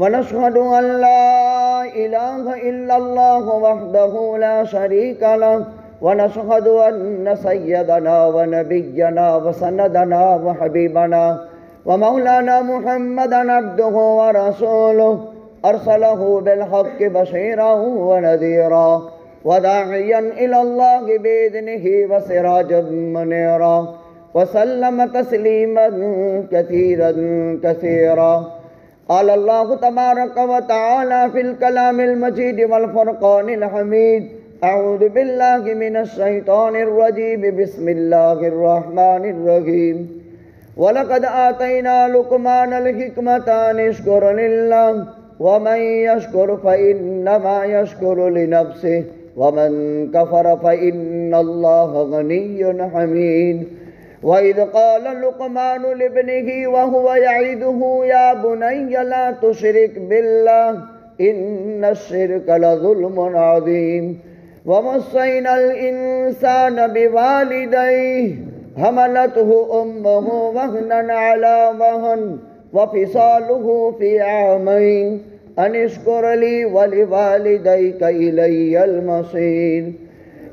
ونشهد أن لا إله إلا الله وحده لا شريك له ونشهد أن سيدنا ونبينا وسندنا وحبيبنا ومولانا محمدا عبده ورسوله أرسله بالحق بشيرا ونذيرا وداعيا إلى الله بإذنه وسراجا منيرا وسلم تسليما كثيرا كثيرا. قال الله تبارك وتعالى في الكلام المجيد والفرقان الحميد أعوذ بالله من الشيطان الرجيم بسم الله الرحمن الرحيم ولقد آتينا لقمان الحكمة أن اشكر لله ومن يشكر فإنما يشكر لنفسه ومن كفر فإن الله غني حميد. وَإِذْ قَالَ لُقْمَانُ لِابْنِهِ وَهُوَ يَعِظُهُ يَا بُنَيَّ لَا تُشْرِكْ بِاللَّهِ إِنَّ الشِّرْكَ لَظُلْمٌ عَظِيمٌ. وَوَصَّيْنَا الْإِنسَانَ بِوَالِدَيْهِ حَمَلَتْهُ أُمُّهُ وَهْنًا عَلَى وَهْنٍ وَفِصَالُهُ فِي عَامَيْنِ أَنِ اشْكُرْ لِي وَلِوَالِدَيْكَ إِلَيَّ الْمَصِيرُ.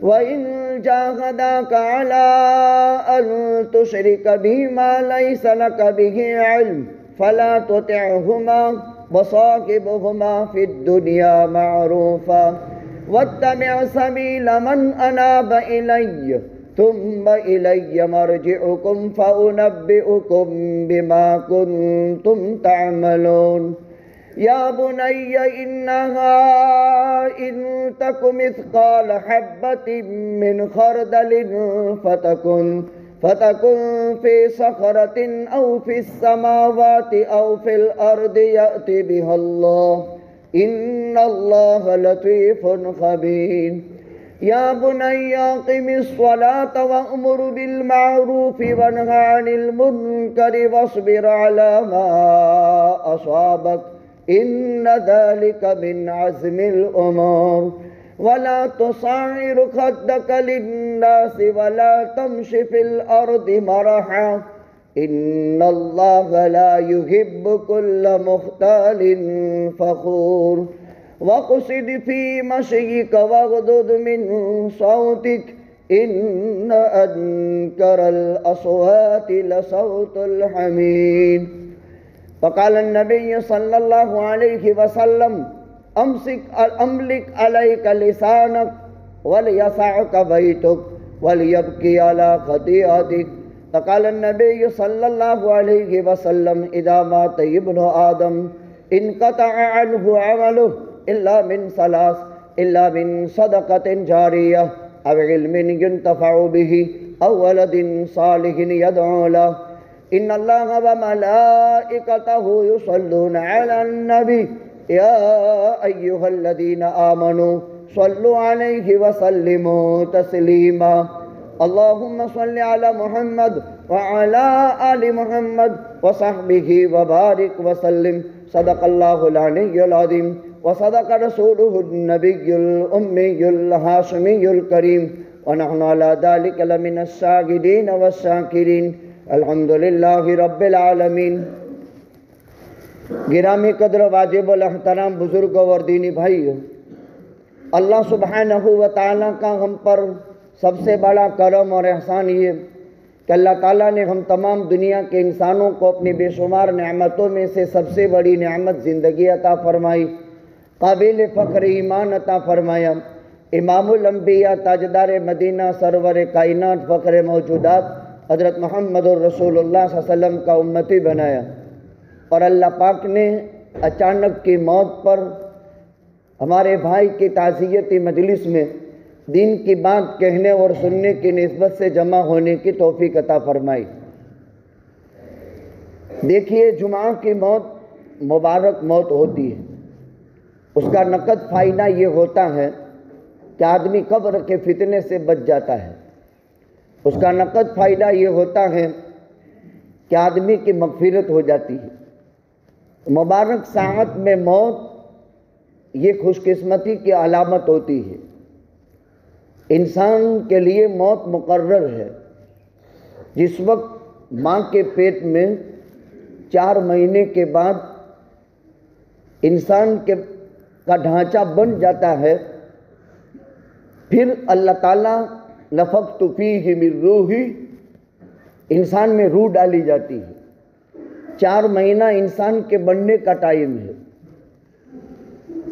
وَإِن جَاهَدَاكَ عَلَىٰ أَن تُشْرِكَ بِي مَا لَيْسَ لَكَ بِهِ عِلْمٌ فَلَا تُطِعْهُمَا وَصَاحِبْهُمَا فِي الدُّنْيَا مَعْرُوفًا وَاتَّبِعْ سَبِيلَ مَنْ أَنَابَ إِلَيَّ ثُمَّ إِلَيَّ مَرْجِعُكُمْ فَأُنَبِّئُكُم بِمَا كُنتُمْ تَعْمَلُونَ. يا بني إنها إن تك مثقال حبة من خردل فتكن في صخرة أو في السماوات أو في الأرض يأتي بها الله إن الله لطيف خبير. يا بني أقم الصلاة وأمر بالمعروف وانه عن المنكر واصبر على ما أصابك إن ذلك من عزم الأمور. ولا تصعر خدك للناس ولا تمش في الأرض مرحا إن الله لا يحب كل مختال فخور. واقصد في مشيك واغضض من صوتك إن أنكر الأصوات لصوت الحمير. فقال النبي صلى الله عليه وسلم أملك عليك لسانك وليسعك بيتك وليبكي على خطيئتك. فقال النبي صلى الله عليه وسلم إذا مات ابن آدم انقطع عنه عمله إلا من ثلاث إلا من صدقة جارية أو علم ينتفع به أو ولد صالح يدعو له إن الله وملائكته يصلون على النبي يا أيها الذين آمنوا صلوا عليه وسلموا تسليما. اللهم صل على محمد وعلى آل محمد وصحبه وبارك وسلم. صدق الله العلي العظيم وصدق رسوله النبي الأمي الهاشمي الكريم ونحن على ذلك لمن الشاهدين والشاكرين الحمدللہ رب العالمین. گرامی قدر واجب الاحترام بزرگوں اور دینی بھائیوں، اللہ سبحانہ و تعالیٰ کا ہم پر سب سے بڑا کرم اور احسان یہ کہ اللہ تعالیٰ نے ہم تمام دنیا کے انسانوں کو اپنی بے شمار نعمتوں میں سے سب سے بڑی نعمت زندگی عطا فرمائی، قابل فخر ایمان عطا فرمایا، امام الانبیاء تاجدار مدینہ سرور کائنات فخر موجودات حضرت محمد الرسول اللہ صلی اللہ علیہ وسلم کا امتی بنایا. اور اللہ پاک نے اچانک کی موت پر ہمارے بھائی کی تعزیتی مجلس میں دین کی بات کہنے اور سننے کی نسبت سے جمع ہونے کی توفیق عطا فرمائی. دیکھیے جمعہ کی موت مبارک موت ہوتی ہے. اس کا نقد فائدہ یہ ہوتا ہے کہ آدمی قبر کے فتنے سے بچ جاتا ہے، اس کا نقد فائدہ یہ ہوتا ہے کہ آدمی کی مغفرت ہو جاتی ہے۔ مبارک ساعت میں موت یہ خوش قسمتی کی علامت ہوتی ہے۔ انسان کے لیے موت مقرر ہے۔ جس وقت ماں کے پیٹ میں 4 مہینے کے بعد انسان کا ڈھانچہ بن جاتا ہے، پھر اللہ تعالیٰ نفخت فیہ من روحی، انسان میں روح ڈالی جاتی ہے۔ 4 مہینہ انسان کے بننے کا ٹائم ہے،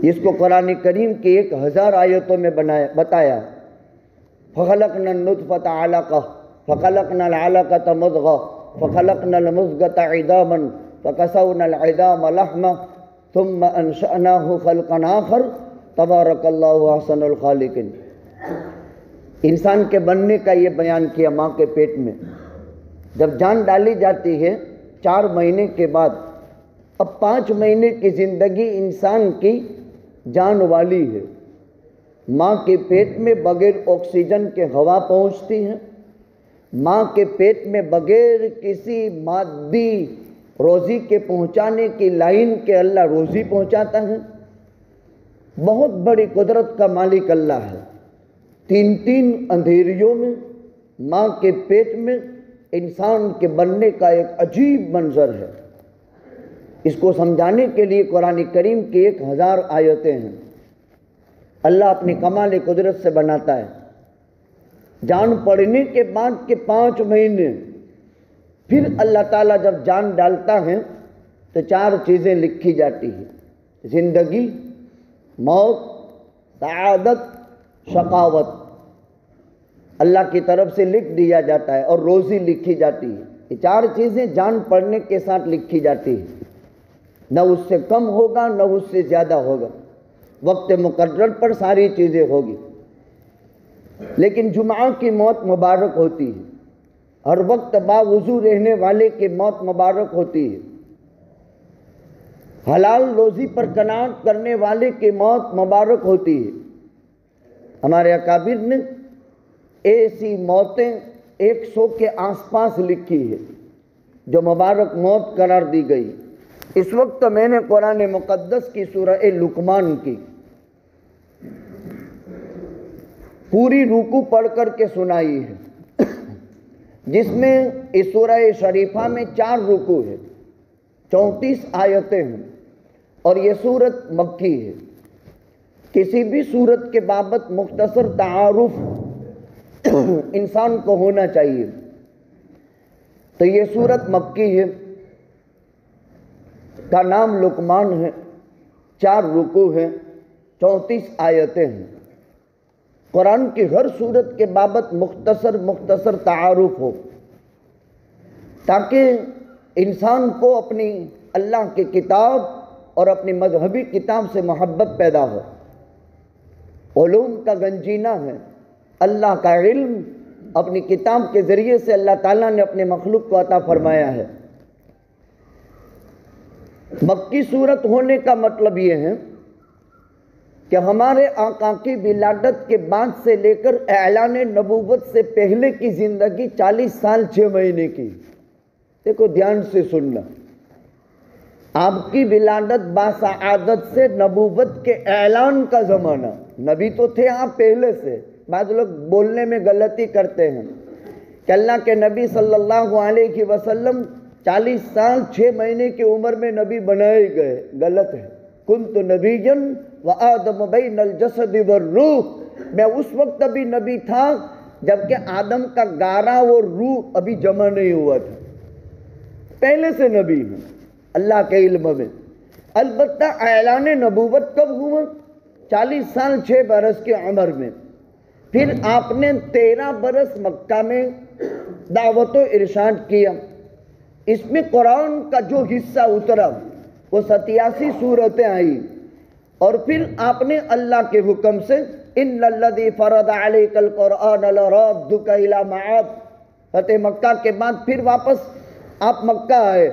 جس کو قرآن کریم کی 1000 آیتوں میں بتایا۔ فخلقنا النطفة علقة فخلقنا العلقة مضغة فخلقنا المضغة عظاما فكسونا العظام لحما ثم انشأناه خلقا آخر تبارک اللہ احسن الخالقین۔ انسان کے بننے کا یہ بیان کیا ماں کے پیٹ میں۔ جب جان ڈالی جاتی ہے 4 مہینے کے بعد، اب 5 مہینے کی زندگی انسان کی جان والی ہے۔ ماں کے پیٹ میں بغیر آکسیجن کے ہوا پہنچتی ہے، ماں کے پیٹ میں بغیر کسی مادی روزی کے پہنچانے کی لائن کے اللہ روزی پہنچاتا ہے۔ بہت بڑی قدرت کا مالک اللہ ہے۔ 3 اندھیریوں میں ماں کے پیٹ میں انسان کے بننے کا ایک عجیب منظر ہے۔ اس کو سمجھانے کے لیے قرآن کریم کی 1000 آیتیں ہیں۔ اللہ اپنی کمال قدرت سے بناتا ہے۔ جان پڑنے کے بعد کے 5 مہینے، پھر اللہ تعالیٰ جب جان ڈالتا ہے تو 4 چیزیں لکھی جاتی ہیں: زندگی، موت، سعادت، شقاوت۔ اللہ کی طرف سے لکھ دیا جاتا ہے، اور روزی لکھی جاتی ہے۔ یہ 4 چیزیں جان پڑنے کے ساتھ لکھی جاتی ہیں، نہ اس سے کم ہوگا نہ اس سے زیادہ ہوگا، وقت مقرر پر ساری چیزیں ہوگی۔ لیکن جمعہ کی موت مبارک ہوتی ہے، ہر وقت باوضو رہنے والے کی موت مبارک ہوتی ہے، حلال روزی پر قناعت کرنے والے کی موت مبارک ہوتی ہے۔ ہمارے اکابر نے ایسی موتیں 100 کے آس پاس لکھی ہے جو مبارک موت قرار دی گئی۔ اس وقت میں نے قرآن مقدس کی سورہ لقمان کی پوری رکوع پڑھ کر کے سنائی ہے، جس میں اس سورہ شریفہ میں 4 رکوع ہے، 34 آیتیں ہیں، اور یہ سورت مکی ہے۔ کسی بھی سورت کے بابت مختصر تعارف انسان کو ہونا چاہیے۔ تو یہ سورت مکی ہے، کا نام لقمان ہے، 4 رکوع ہیں، 34 آیتیں ہیں۔ قرآن کی ہر سورت کے بابت مختصر تعارف ہو، تاکہ انسان کو اپنی اللہ کی کتاب اور اپنی مذہبی کتاب سے محبت پیدا ہو۔ علوم کا گنجینہ ہے اللہ کا علم، اپنی کتاب کے ذریعے سے اللہ تعالیٰ نے اپنے مخلوق کو عطا فرمایا ہے۔ مکی صورت ہونے کا مطلب یہ ہے کہ ہمارے آقا کی ولادت کے بعد سے لے کر اعلان نبوت سے پہلے کی زندگی 40 سال 6 مہینے کی۔ دیکھو دھیان سے سننا، آپ کی ولادت باسعادت سے نبوت کے اعلان کا زمانہ، نبی تو تھے آپ پہلے سے۔ بعض لوگ بولنے میں غلطی کرتے ہیں کہ اللہ کے نبی صلی اللہ علیہ وسلم 40 سال 6 مہینے کی عمر میں نبی بنائے گئے، غلط ہے۔ کنت نبیا وآدم بین الجسد والروح، میں اس وقت ابھی نبی تھا جبکہ آدم کا گارا اور روح ابھی جمع نہیں ہوا تھا، پہلے سے نبی ہوں اللہ کے علم میں۔ البتہ اعلان نبوت کب ہوا؟ 40 سال 6 برس کی عمر میں۔ پھر آپ نے 13 برس مکہ میں دعوت و ارشاد کیا۔ اس میں قرآن کا جو حصہ اترا وہ 87 سورتیں آئیں، اور پھر آپ نے اللہ کے حکم سے ان الذی فرض علیک القرآن لرادک الی معاد، فتح مکہ کے بعد پھر واپس آپ مکہ آئے،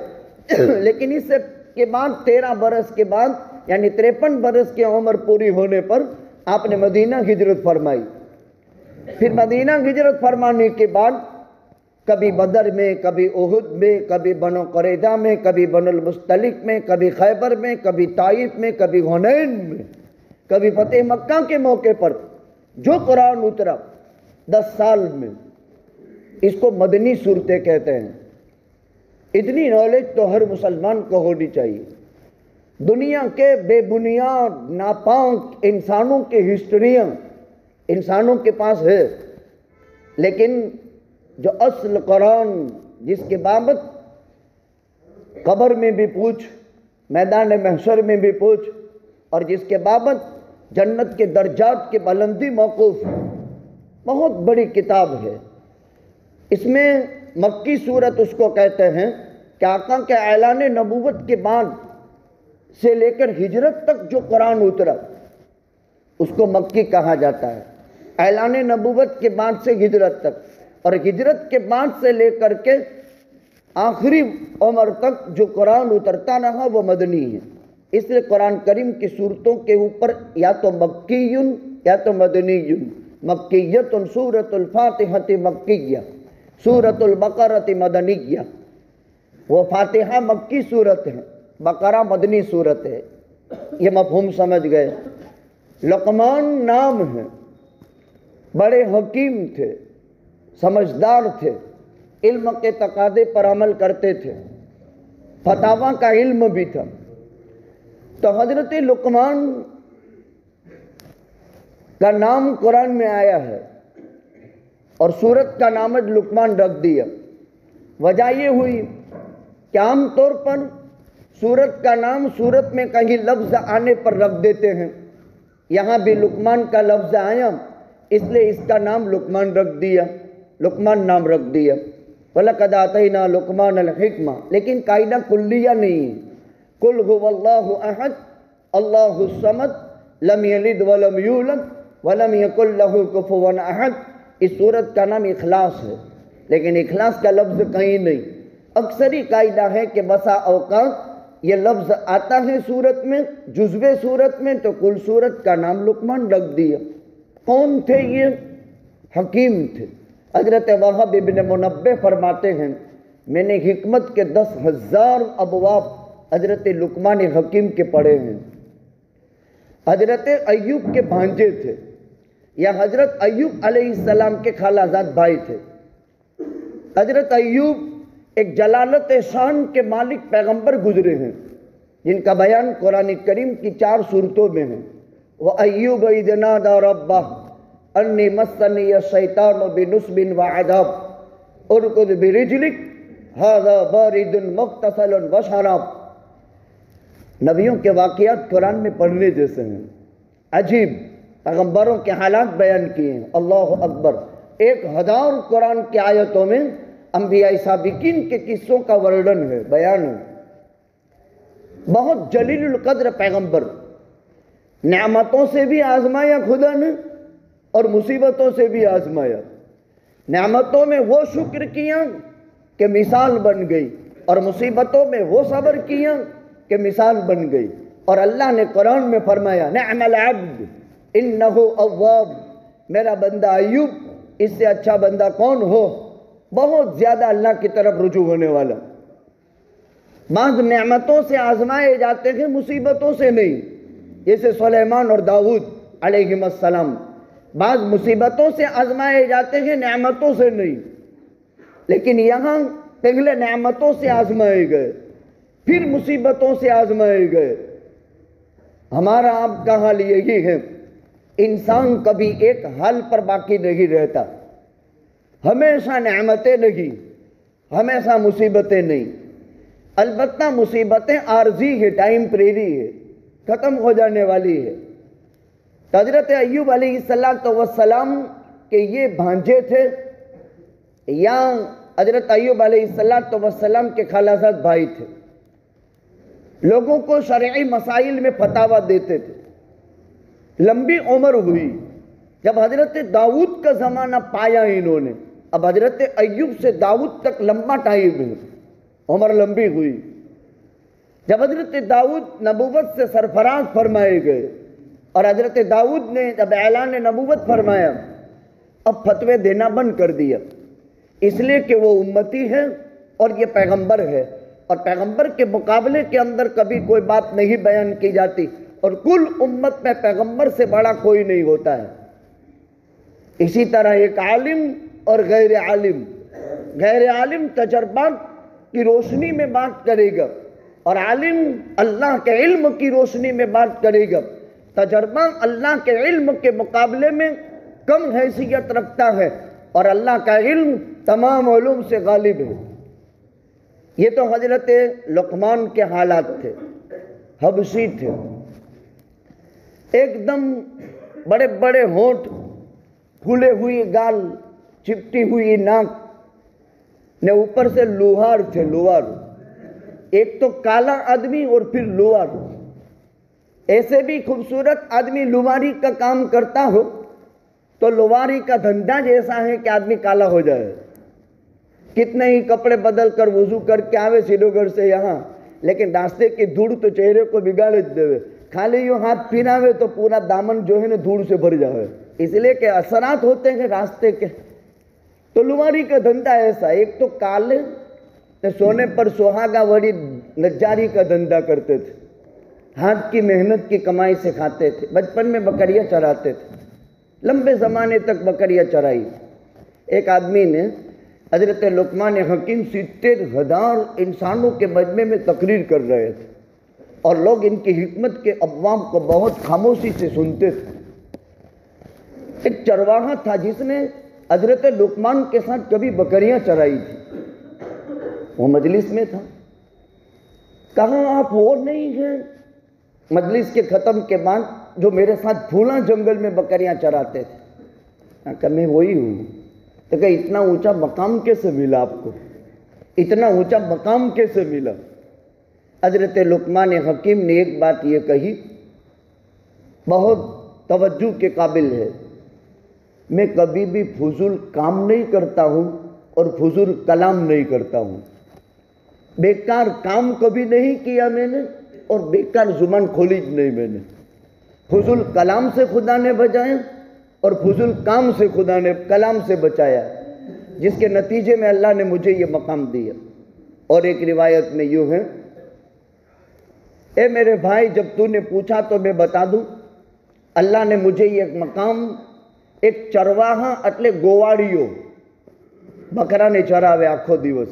لیکن اس کے بعد 13 برس کے بعد یعنی 53 برس کی عمر پوری ہونے پر آپ نے مدینہ ہجرت فرمائی۔ پھر مدینہ ہجرت فرمانے کے بعد کبھی بدر میں، کبھی احد میں، کبھی بنو قریظہ میں، کبھی بنو المستلق میں، کبھی خیبر میں، کبھی طائف میں، کبھی حنین میں، کبھی فتح مکہ کے موقع پر جو قرآن اترا 10 سال میں، اس کو مدنی صورتیں کہتے ہیں۔ اتنی نالج تو ہر مسلمان کو ہونی چاہیے۔ دنیا کے بے بنیاد ناپاک انسانوں کی ہسٹریاں انسانوں کے پاس ہے، لیکن جو اصل قرآن، جس کے بابت قبر میں بھی پوچھ، میدان محشر میں بھی پوچھ، اور جس کے بابت جنت کے درجات کے بلندی موقوف، بہت بڑی کتاب ہے۔ اس میں مکی صورت اس کو کہتے ہیں کہ آقا کے اعلان نبوت کے بعد سے لے کر ہجرت تک جو قرآن اترا اس کو مکی کہا جاتا ہے۔ اعلان نبوت کے بعد سے ہجرت تک، اور ہجرت کے بعد سے لے کر کے آخری عمر تک جو قرآن اترتا رہا وہ مدنی ہے۔ اس لیے قرآن کریم کی صورتوں کے اوپر یا تو مکی یا تو مدنی، مکیۃ سورۃ الفاتحۃ مکیہ، سورۃ البقرۃ مدنیہ۔ وہ فاتحہ مکی صورت ہے، بقرہ مدنی صورت ہے۔ یہ مفہوم سمجھ گئے؟ لقمان نام ہے، بڑے حکیم تھے، سمجھدار تھے، علم کے تقاضے پر عمل کرتے تھے، فتاویٰ کا علم بھی تھا۔ تو حضرت لقمان کا نام قرآن میں آیا ہے اور سورت کا نام لقمان رکھ دیا۔ وجہ یہ ہوئی کہ عام طور پر سورت کا نام سورت میں کہیں لفظ آنے پر رکھ دیتے ہیں، یہاں بھی لقمان کا لفظ آیا اس لیے اس کا نام لقمان رکھ دیا، لقمان نام رکھ دیا۔ وَلَقَدْ آتَيْنَا لُقْمَانَ الْحِکْمَةَ، لیکن قاعدہ کلیہ نہیں ہے۔ قُلْ هُوَ اللَّهُ أَحَدٌ اللَّهُ الصَّمَدُ لَمْ يَلِدْ وَلَمْ يُولَدْ وَلَمْ يَكُنْ لَهُ كُفُوًا أَحَدٌ۔ اس سورت کا نام اخلاص ہے، لیکن اخلاص کا لفظ کہیں نہیں۔ اکثری قاعدہ ہے کہ بسا اوقات یہ لفظ آتا ہے سورت میں، جزو سورت میں، تو کل سورت کا نام لقمان رکھ دیا۔ کون تھے یہ؟ حکیم تھے۔ حضرت وہب ابن منبہ فرماتے ہیں میں نے حکمت کے 10,000 ابواب حضرت لقمان حکیم کے پڑھے ہیں۔ حضرت ایوب کے بھانجے تھے، یا حضرت ایوب علیہ السلام کے خالہ زاد بھائی تھے۔ حضرت ایوب ایک جلالت شان کے مالک پیغمبر گزرے ہیں جن کا بیان قرآن کریم کی 4 سورتوں میں ہے۔ وَأَيُّوبَ إِذْ نَادَىٰ رَبَّهُ أَنِّي مَسَّنِيَ الشَّيْطَانُ بِنُصْبٍ وَعَذَابٍ ارْكُضْ بِرِجْلِكَ هَٰذَا بَارِدٌ مُغْتَسَلٌ وَشَرَابٌ۔ نبیوں کے واقعات قرآن میں پڑھنے جیسے ہیں، عجیب پیغمبروں کے حالات بیان کیے ہیں۔ اللہ اکبر۔ 1000 قرآن کی آیتوں میں انبیاء سابقین کے قصوں کا ورنن ہے، بیان ہے۔ بہت جلیل القدر پیغمبر، نعمتوں سے بھی آزمایا خدا نے اور مصیبتوں سے بھی آزمایا۔ نعمتوں میں وہ شکر کیا کہ مثال بن گئی، اور مصیبتوں میں وہ صبر کیا کہ مثال بن گئی۔ اور اللہ نے قرآن میں فرمایا نعم العبد انہ اواب، میرا بندہ ایوب، اس سے اچھا بندہ کون ہو، بہت زیادہ اللہ کی طرف رجوع ہونے والا۔ بعض نعمتوں سے آزمائے جاتے ہیں، مصیبتوں سے نہیں، جیسے سلیمان اور داؤد علیہ السلام۔ بعض مصیبتوں سے آزمائے جاتے ہیں، نعمتوں سے نہیں، لیکن یہاں پہلے نعمتوں سے آزمائے گئے، پھر مصیبتوں سے آزمائے گئے۔ ہمارا آپ کا حال یہی ہے، انسان کبھی ایک حال پر باقی نہیں رہتا، ہمیشہ نعمتیں نہیں، ہمیشہ مصیبتیں نہیں۔ البتہ مصیبتیں عارضی ہے، ٹائمپریری ہے، ختم ہو جانے والی ہے۔ حضرت ایوب علیہ السلام کے یہ بھانجے تھے، یا حضرت ایوب علیہ السلام کے خالہ زاد بھائی تھے۔ لوگوں کو شرعی مسائل میں فتاویٰ دیتے تھے۔ لمبی عمر ہوئی، جب حضرت داؤد کا زمانہ پایا انہوں نے، اب حضرت ایوب سے داؤد تک لمبا ٹائم ہے، عمر لمبی ہوئی۔ جب حضرت داؤد نبوت سے سرفراز فرمائے گئے اور حضرت داؤد نے جب اعلان نبوت فرمایا، اب فتوے دینا بند کر دیا، اس لیے کہ وہ امتی ہے اور یہ پیغمبر ہے، اور پیغمبر کے مقابلے کے اندر کبھی کوئی بات نہیں بیان کی جاتی، اور کل امت میں پیغمبر سے بڑا کوئی نہیں ہوتا ہے۔ اسی طرح ایک عالم اور غیر عالم تجربات کی روشنی میں بات کرے گا، اور عالم اللہ کے علم کی روشنی میں بات کرے گا۔ تجربہ اللہ کے علم کے مقابلے میں کم حیثیت رکھتا ہے، اور اللہ کا علم تمام علوم سے غالب ہے۔ یہ تو حضرت لقمان کے حالات تھے، حبشی تھے، ایک دم بڑے بڑے ہونٹ، پھولے ہوئی گال، چپٹی ہوئی ناک، نے اوپر سے لوہار تھے، لوہار، ایک تو کالا آدمی اور پھر لوہار۔ ایسے بھی خوبصورت آدمی لوہاری کا کام کرتا ہو تو لوہاری کا دھندا جیسا ہے کہ آدمی کالا ہو جائے۔ کتنے ہی کپڑے بدل کر وضو کر کے آوے سیدھو گھر سے یہاں، لیکن راستے کی دھوڑ تو چہرے کو بگاڑ دے، خالی یوں ہاتھ پھراوے تو پورا دامن جو ہے نا دھوڑ سے بھر جائے، اس لیے کہ اثرات ہوتے ہیں راستے کے۔ تو لوہاری کا دھندا ایسا، ایک تو کالے سونے پر سہاگا وڑی نجاری کا دھندا کرتے تھے، ہاتھ کی محنت کی کمائی سے کھاتے تھے، بچپن میں بکریاں چراتے تھے، لمبے زمانے تک بکریاں چرائی۔ ایک آدمی نے حضرت لقمان حکیم 70,000 انسانوں کے مجمع میں تقریر کر رہے تھے، اور لوگ ان کی حکمت کے ابواب کو بہت خاموشی سے سنتے تھے۔ ایک چرواہا تھا جس نے حضرت لقمان کے ساتھ کبھی بکریاں چرائی تھی، وہ مجلس میں تھا۔ کہاں آپ وہ نہیں ہیں مجلس کے ختم کے بعد جو میرے ساتھ پھولا جنگل میں بکریاں چراتے تھے؟ کہ میں وہی ہوں۔ تو کہ اتنا اونچا مقام کیسے ملا آپ کو؟ اتنا اونچا مقام کیسے ملا؟ حضرت لقمان حکیم نے ایک بات یہ کہی، بہت توجہ کے قابل ہے، میں کبھی بھی فضول کام نہیں کرتا ہوں اور فضول کلام نہیں کرتا ہوں۔ بیکار کام کبھی نہیں کیا میں نے، اور بیکار زبان کھولی نہیں میں نے۔ فضول کلام سے خدا نے بچایا اور فضول کام سے خدا نے کلام سے بچایا، جس کے نتیجے میں اللہ نے مجھے یہ مقام دیا۔ اور ایک روایت میں یوں ہے، اے میرے بھائی جب تو نے پوچھا تو میں بتا دوں، اللہ نے مجھے یہ مقام ایک چرواہا એટલે ગોવાળીઓ બકરાને ચરાવે આખો દિવસ,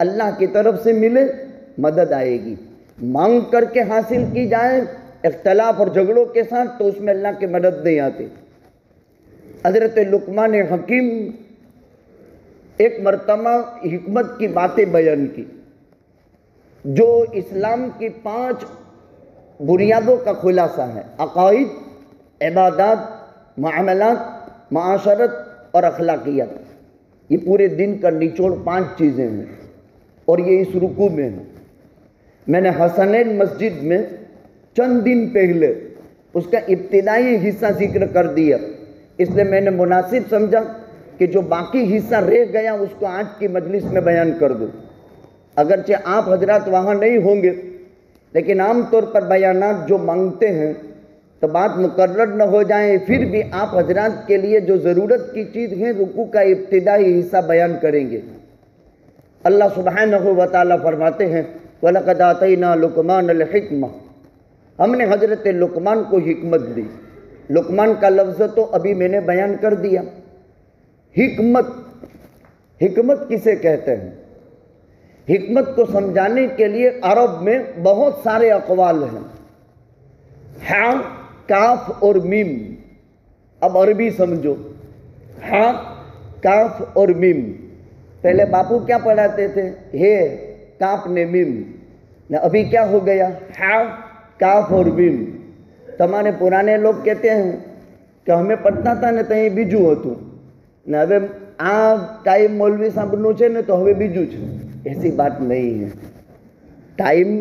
اللہ کی طرف سے ملے مدد آئے گی، مانگ کر کے حاصل کی جائے اختلاف اور جھگڑوں کے ساتھ تو اس میں اللہ کی مدد نہیں آتی۔ حضرت لقمان حکیم ایک مرتبہ حکمت کی باتیں بیان کی جو اسلام کی 5 بنیادوں کا خلاصہ ہے: عقائد، عبادات، معاملات، معاشرت اور اخلاقیات۔ یہ پورے دن کا نچوڑ 5 چیزیں ہیں اور یہ اس رکوع میں ہے۔ میں نے حسنین مسجد میں چند دن پہلے اس کا ابتدائی حصہ ذکر کر دیا، اس لیے میں نے مناسب سمجھا کہ جو باقی حصہ رہ گیا اس کو آج کی مجلس میں بیان کر دوں۔ اگرچہ آپ حضرات وہاں نہیں ہوں گے لیکن عام طور پر بیانات جو مانگتے ہیں تو بات مقرر نہ ہو جائیں، پھر بھی آپ حضرات کے لیے جو ضرورت کی چیز ہے رکوع کا ابتدائی حصہ بیان کریں گے۔ اللہ سبحانہ و تعالیٰ فرماتے ہیں وَلَقَدْ آتَيْنَا لُقْمَانَ الْحِكْمَةَ، ہم نے حضرت لقمان کو حکمت دی۔ لقمان کا لفظ تو ابھی میں نے بیان کر دیا۔ حکمت کسے کہتے ہیں؟ حکمت کو سمجھانے کے لیے عرب میں بہت سارے اقوال ہیں۔ ہاں، کاف اور میم۔ اب عربی سمجھو، ہاں، کاف اور میم۔ پہلے باپو کیا پڑھاتے تھے؟ ہے، کاف نے میم۔ ابھی کیا ہو گیا؟ ہاں، کاف اور میم۔ تمہارے پرانے لوگ کہتے ہیں کہ ہمیں پڑھتا تھا نے تہیں બીજું હતું ને હવે આ ટાઈમ મૌલવી સાહેબનું છે ને તો હવે બીજું છે। ایسی بات نہیں ہے، ٹائم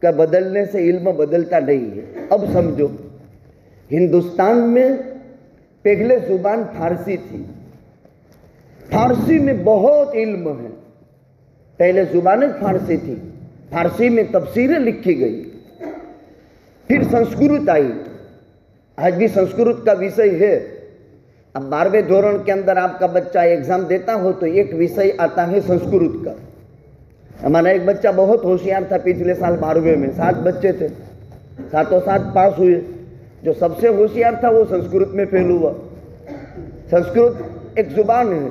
کا بدلنے سے علم بدلتا نہیں ہے۔ اب سمجھو، ہندوستان میں پہلے زبان فارسی تھی، فارسی میں بہت علم ہے۔ پہلے زبان فارسی تھی، فارسی میں تفسیریں لکھی گئی، پھر سنسکرت آئی۔ آج بھی سنسکرت کا وشے ہے۔ اب 12ویں دورن کے اندر آپ کا بچہ ایگزام دیتا ہو تو ایک وشے آتا ہے سنسکرت کا۔ ہمارا ایک بچہ بہت ہوشیار تھا پچھلے سال 12ویں میں، 7 بچے تھے، 7 پاس ہوئے۔ جو سب سے ہوشیار تھا وہ سنسکرت میں فیل ہوا۔ سنسکرت ایک زبان ہے،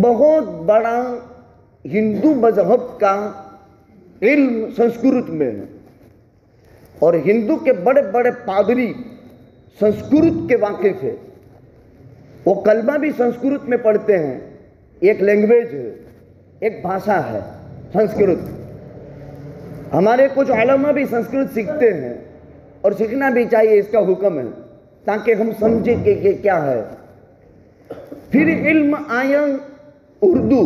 بہت بڑا ہندو مذہب کا علم سنسکرت میں ہے، اور ہندو کے بڑے بڑے پادری سنسکرت کے واقف ہے، وہ کلمہ بھی سنسکرت میں پڑھتے ہیں۔ ایک لینگویج ہے، ایک بھاشا ہے سنسکرت۔ ہمارے کچھ علماء بھی سنسکرت سیکھتے ہیں اور سیکھنا بھی چاہیے، اس کا حکم ہے تاکہ ہم سمجھیں کہ یہ کیا ہے۔ پھر علم آیا اردو۔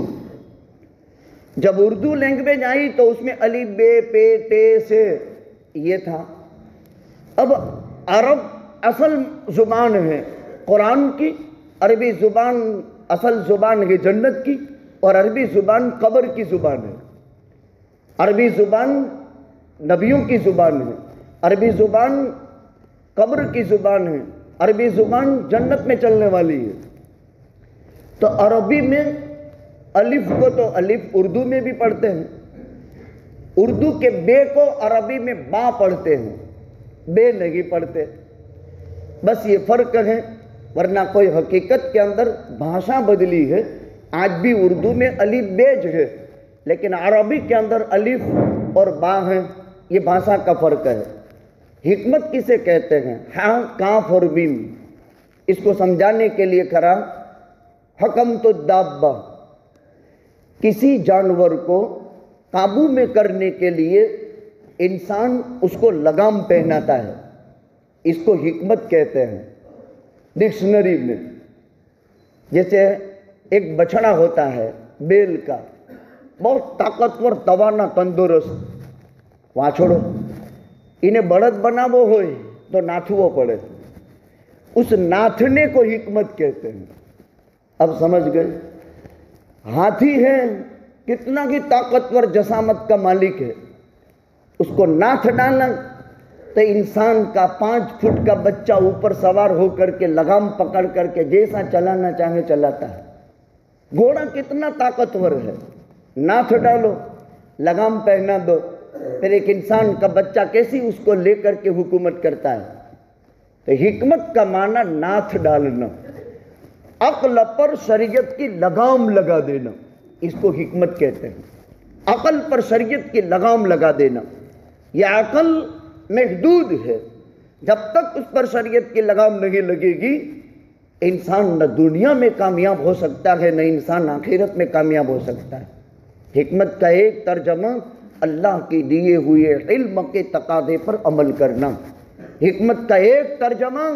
جب اردو لینگویج آئی تو اس میں الف بے پے ٹے سے یہ تھا۔ اب عرب اصل زبان ہے قرآن کی، عربی زبان اصل زبان ہے جنت کی، اور عربی زبان قبر کی زبان ہے۔ عربی زبان نبیوں کی زبان ہے، عربی زبان قبر کی زبان ہے، عربی زبان جنت میں چلنے والی ہے۔ تو عربی میں الف کو تو الف اردو میں بھی پڑھتے ہیں، اردو کے بے کو عربی میں با پڑھتے ہیں، بے نہیں پڑھتے۔ بس یہ فرق ہے، ورنہ کوئی حقیقت کے اندر بھاشا بدلی ہے۔ آج بھی اردو میں الف بیج ہے لیکن عربی کے اندر الف اور با ہے، یہ بھاشا کا فرق ہے۔ حکمت کسے کہتے ہیں؟ ہاں، کاف اور میم۔ اس کو سمجھانے کے لیے کرا حکمت الدابہ، کسی جانور کو قابو میں کرنے کے لیے انسان اس کو لگام پہناتا ہے، اس کو حکمت کہتے ہیں ڈکشنری میں۔ جیسے ایک بچھڑا ہوتا ہے بیل کا، بہت طاقتور، توانا، تندرست، وہاں چھوڑو، انہیں بڑد بناو ہوئے تو ناچو پڑے، اس ناچنے کو حکمت کہتے ہیں۔ اب سمجھ گئے؟ ہاتھی ہے، کتنا ہی طاقتور جسامت کا مالک ہے، اس کو ناچ ڈالا تو انسان کا 5 فٹ کا بچہ اوپر سوار ہو کر کے لگام پکڑ کر کے جیسا چلانا چاہے چلاتا ہے۔ گھوڑا کتنا طاقتور ہے، ناچ ڈالو، لگام پہنا دو، پھر ایک انسان کا بچہ کیسی اس کو لے کر کے حکومت کرتا ہے۔ تو حکمت کا معنی ناچ ڈالنا، عقل پر شریعت کی لگام لگا دینا۔ اس کو حکمت کہتے ہیں۔ عقل پر شریعت کی لگام لگا دینا، یہ عقل محدود ہے، جب تک اس پر شریعت کی لگام نہیں لگے گی انسان نہ دنیا میں کامیاب ہو سکتا ہے، نہ انسان آخرت میں کامیاب ہو سکتا ہے۔ حکمت کا ایک ترجمہ اللہ کے دیے ہوئے علم کے تقاضے پر عمل کرنا، حکمت کا ایک ترجمہ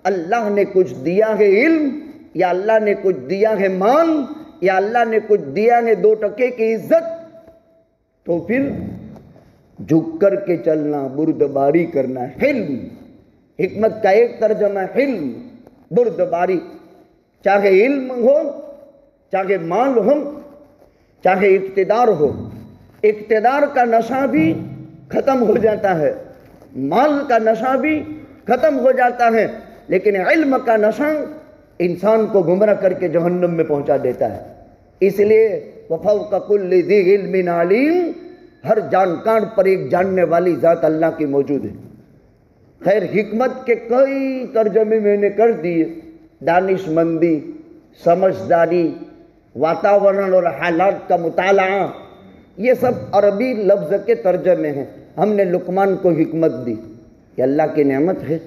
اللہ نے کچھ دیا ہے علم، یا اللہ نے کچھ دیا ہے مال، یا اللہ نے کچھ دیا ہے 2 ٹکے کی عزت، تو پھر جھک کر کے چلنا، بردباری کرنا ہے علم۔ حکمت کا ایک ترجمہ علم، بردباری، چاہے علم ہو، چاہے مال ہو، چاہے اقتدار ہو۔ اقتدار کا نشہ بھی ختم ہو جاتا ہے، مال کا نشہ بھی ختم ہو جاتا ہے، لیکن علم کا نشہ انسان کو گمراہ کر کے جہنم میں پہنچا دیتا ہے۔ اس لیے وَفَوْقَ كُلِّ ذِي عِلْمٍ عَلِيمٍ، ہر جانکار پر ایک جاننے والی ذات اللہ کی موجود ہے۔ خیر، حکمت کے کئی ترجمے میں نے کر دیے، دانش مندی، سمجھداری، واتاورن اور حالات کا مطالعہ، یہ سب عربی لفظ کے ترجمے ہیں۔ ہم نے لقمان کو حکمت دی، یہ اللہ کی نعمت ہے۔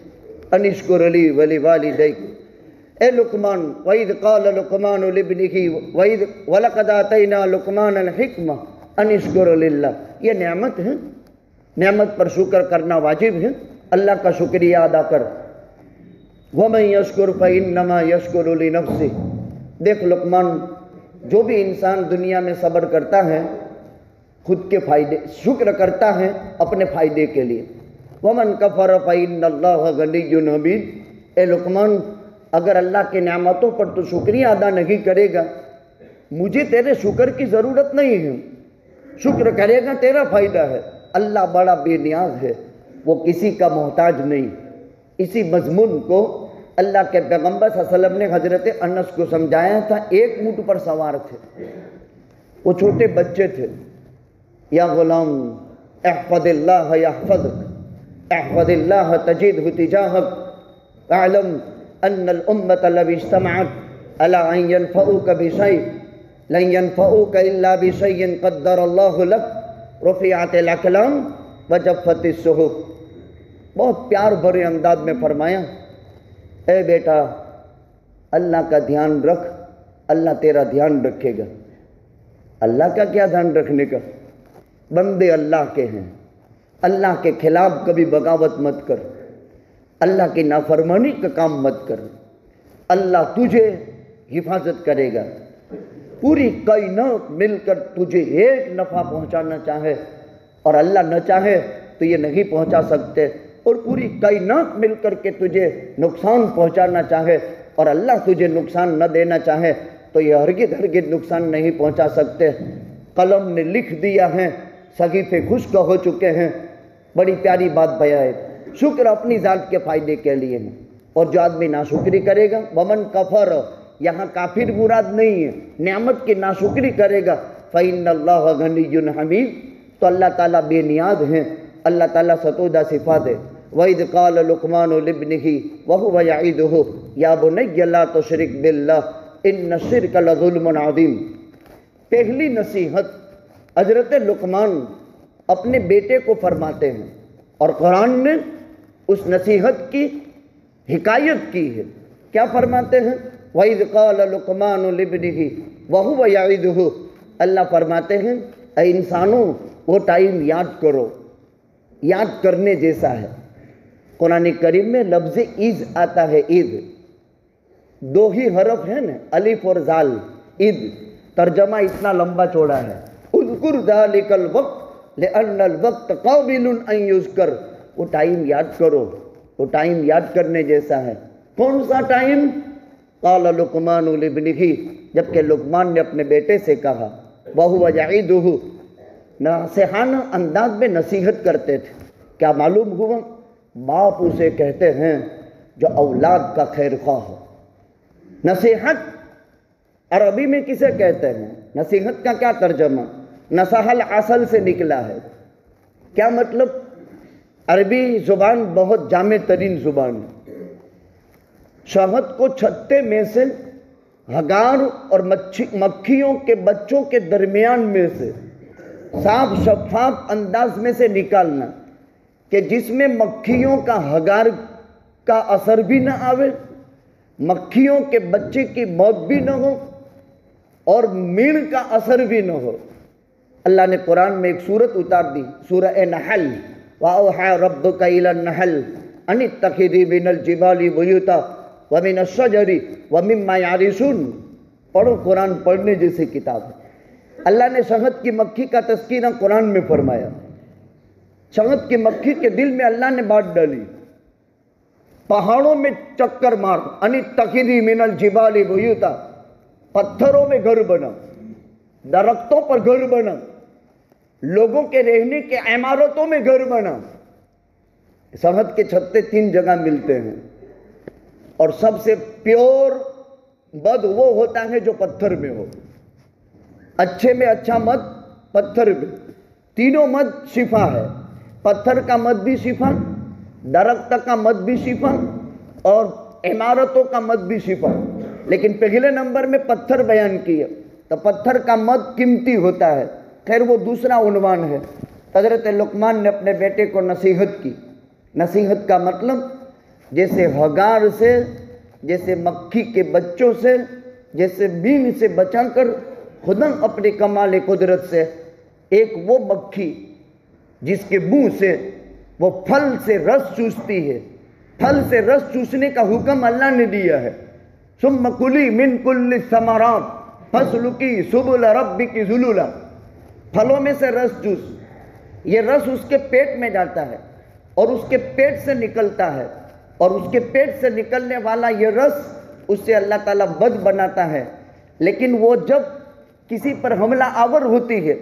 ان اشکر لی ولوالدیک، اے لقمان، وَإِذْ قَالَ لُقْمَانُ لِابْنِهِ وَلَقَدْ آتَيْنَا لُقْمَانَ الْحِكْمَةَ أَنِ اشْكُرْ لِلَّهِ، یہ نعمت ہے، نعمت پر شکر کرنا واجب ہے، اللہ کا شکریہ ادا کر۔ وَمَنْ يَشْكُرْ فَإِنَّمَا يَشْكُرُ لِنَفْسِهِ، دیکھ لقمان، جو بھی انسان دنیا میں صبر کرتا ہے خود کے فائدے، شکر کرتا ہے اپنے فائدے کے لیے۔ وَمَنْ كَفَرَ فَإِنَّ اللَّهَ غَنِيٌّ حَمِيدٌ، اے لقمان، اگر اللہ کے نعمتوں پر تو شکریہ ادا نہیں کرے گا، مجھے تیرے شکر کی ضرورت نہیں ہے، شکر کرے گا تیرا فائدہ ہے۔ اللہ بڑا بے نیاز ہے، وہ کسی کا محتاج نہیں۔ اسی مضمون کو اللہ کے پیغمبر صلی اللہ علیہ وسلم نے حضرت انس کو سمجھایا تھا، ایک اونٹ پر سوار تھے، وہ چھوٹے بچے تھے۔ یا غلام احفظ اللہ یحفظک، احفظ اللہ تجدہ تجاہک، اعلم ان الامة لو اجتمعت على ان ينفعوك بشيء لن ينفعوك الا بشيء قدر الله لك رفعت الاقلام وجفت الصحف۔ بہت پیار بھرے انداز میں فرمایا، اے بیٹا اللہ کا دھیان رکھ، اللہ تیرا دھیان رکھے گا۔ اللہ کا کیا دھیان رکھنے کا؟ بندے اللہ کے ہیں، اللہ کے خلاف کبھی بغاوت مت کر، اللہ کی نافرمانی کا کام مت کر، اللہ تجھے حفاظت کرے گا۔ پوری کائنات مل کر تجھے ایک نفع پہنچانا چاہے اور اللہ نہ چاہے تو یہ نہیں پہنچا سکتے، اور پوری کائنات مل کر کے تجھے نقصان پہنچانا چاہے اور اللہ تجھے نقصان نہ دینا چاہے تو یہ ہرگز نقصان نہیں پہنچا سکتے۔ قلم نے لکھ دیا ہے، صحیفے خشک ہو چکے ہیں۔ بڑی پیاری بات بیان ہے، شکر اپنی ذات کے فائدے کے لیے ہے، اور جو آدمی ناشکری کرے گا، ومن کفر، یہاں کافر مراد نہیں ہے، نعمت کی ناشکری کرے گا، فإن اللہ غنی حمید، تو اللہ تعالیٰ بے نیاز ہیں، اللہ تعالیٰ ستودہ صفات ہے۔ وَإِذْ قَالَ لُقْمَانُ لِابْنِهِ وَهُوَ يَعِظُهُ يَا بُنَيَّ لَا تُشْرِكْ بِاللَّهِ إِنَّ الشِّرْكَ لَظُلْمٌ عَظِيمٌ۔ پہلی نصیحت حضرت لقمان اپنے بیٹے کو فرماتے ہیں، اور قرآن نے اس نصیحت کی حکایت کی ہے۔ کیا فرماتے ہیں؟ وَإِذْ قَالَ لُقْمَانُ لِابْنِهِ وَهُوَ يَعِظُهُ، اللہ فرماتے ہیں اے انسانوں وہ ٹائم یاد کرو، یاد کرنے جیسا ہے۔ قرآن کریم میں لفظ عز آتا ہے، عز، 2 ہی حرف ہیں نا، الف اور زال، عز، ترجمہ اتنا لمبا چوڑا ہے۔ اذکر ذالک الوقت لأن الوقت قابل ان یذکر، وہ ٹائم یاد کرو، وہ ٹائم یاد کرنے جیسا ہے۔ کون سا ٹائم؟ قال لقمان لابنہ، جبکہ لقمان نے اپنے بیٹے سے کہا، وہو یعظہ، ناصحانہ انداز میں نصیحت کرتے تھے۔ کیا معلوم ہوا؟ باپ اسے کہتے ہیں جو اولاد کا خیر خواہ ہو۔ نصیحت عربی میں کسے کہتے ہیں؟ نصیحت کا کیا ترجمہ؟ نصح الاصل سے نکلا ہے۔ کیا مطلب؟ عربی زبان بہت جامع ترین زبان ہے۔ شہد کو چھتے میں سے ہگار اور مکھیوں کے بچوں کے درمیان میں سے صاف شفاف انداز میں سے نکالنا کہ جس میں مکھیوں کا ہگار کا اثر بھی نہ آوے، مکھیوں کے بچے کی موت بھی نہ ہو اور میڑ کا اثر بھی نہ ہو۔ اللہ نے قرآن میں ایک سورت اتار دی، سورہ نحل، وَأَوْحَىٰ رَبُّكَ إِلَى النَّحْلِ أَنِ اتَّخِذِي مِنَ الْجِبَالِ بُيُوتًا وَمِنَ الشَّجَرِ وَمِمَّا يَعْرِشُونَ۔ پڑھو، قرآن پڑھنے جیسی کتاب ہے۔ اللہ نے شہد کی مکھی کا تذکرہ قرآن میں فرمایا۔ شہد کی مکھی کے دل میں اللہ نے بات ڈالی، پہاڑوں میں چکر مار، أَنِ اتَّخِذِي مِنَ الْجِبَالِ بُيُوتًا، پتھروں میں گھر بنا، درختوں پر گھر بنا، لوگوں کے رہنے کے عمارتوں میں گھر بنا۔ شہد کے چھتے 3 جگہ ملتے ہیں، اور سب سے پیور مد وہ ہوتا ہے جو پتھر میں ہو۔ اچھے میں اچھا مد پتھر میں، تینوں مد شفا ہے۔ پتھر کا مد بھی شفا، درخت کا مد بھی شفا، اور عمارتوں کا مد بھی شفا۔ لیکن پہلے نمبر میں پتھر بیان کیا، تو پتھر کا مد قیمتی ہوتا ہے۔ خیر وہ دوسرا عنوان ہے۔ حضرت لقمان نے اپنے بیٹے کو نصیحت کی۔ نصیحت کا مطلب جیسے ہگار سے، جیسے مکھی کے بچوں سے، جیسے بین سے بچا کر خدا اپنے کمال قدرت سے ایک وہ مکھی جس کے منہ سے وہ پھل سے رس چوستی ہے، پھل سے رس چوسنے کا حکم اللہ نے دیا ہے۔ ثم کلی من کل الثمرات فاسلکی سبل ربک ذللا، پھلوں میں سے رس چوس۔ یہ رس اس کے پیٹ میں جاتا ہے اور اس کے پیٹ سے نکلتا ہے، اور اس کے پیٹ سے نکلنے والا یہ رس اس سے اللہ تعالیٰ بد بناتا ہے۔ لیکن وہ جب کسی پر حملہ آور ہوتی ہے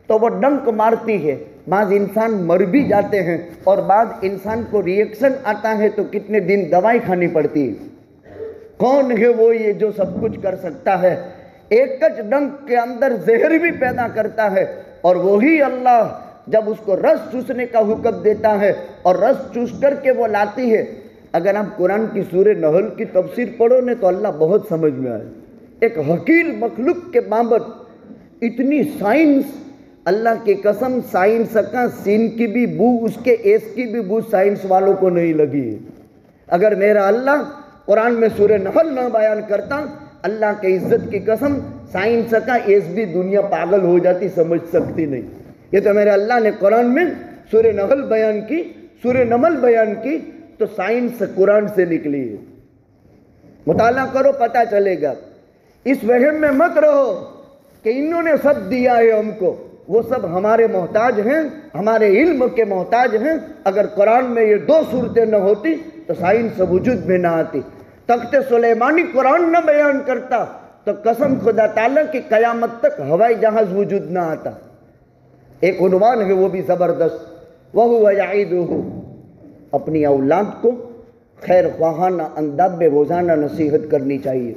تو وہ ڈنک مارتی ہے، بعض انسان مر بھی جاتے ہیں، اور بعض انسان کو ریئیکشن آتا ہے تو کتنے دن دوائی کھانی پڑتی ہے۔ کون ہے وہ یہ جو سب کچھ کر سکتا ہے؟ ایک کچ ڈنک کے اندر زہر بھی پیدا کرتا ہے، اور وہی اللہ جب اس کو رس چوسنے کا حکم دیتا ہے اور رس چوس کر کے وہ لاتی ہے۔ اگر آپ قرآن کی سورہ نحل کی تفسیر پڑھو نے تو اللہ بہت سمجھ میں آئے۔ ایک حقیر مخلوق کے بابت اتنی سائنس، اللہ کی قسم سائنس کا سین کی بھی بو، اس کے ایس کی بھی بو سائنس والوں کو نہیں لگی ہے۔ اگر میرا اللہ قرآن میں سورہ نحل نہ بیان کرتا، اللہ کے عزت کی قسم سائنس کا ایس بھی دنیا پاگل ہو جاتی، سمجھ سکتی نہیں۔ یہ تو میرے اللہ نے قرآن میں سورہ نحل بیان کی، سورہ نمل بیان کی، تو سائنس قرآن سے نکلی ہے۔ مطالعہ کرو پتہ چلے گا۔ اس وہم میں مت رہو کہ انہوں نے سب دیا ہے ہم کو، وہ سب ہمارے محتاج ہیں، ہمارے علم کے محتاج ہیں۔ اگر قرآن میں یہ 2 صورتیں نہ ہوتی تو سائنس وجود میں نہ آتی۔ تخت سلیمانی قرآن نہ بیان کرتا تو قسم خدا تعالیٰ کی قیامت تک ہوائی جہاز وجود نہ آتا۔ ایک عنوان ہے وہ بھی زبردست، وَهُوَ يَعِدُهُ۔ اپنی اولاد کو خیر خواہانہ انداز میں روزانہ نصیحت کرنی چاہیے۔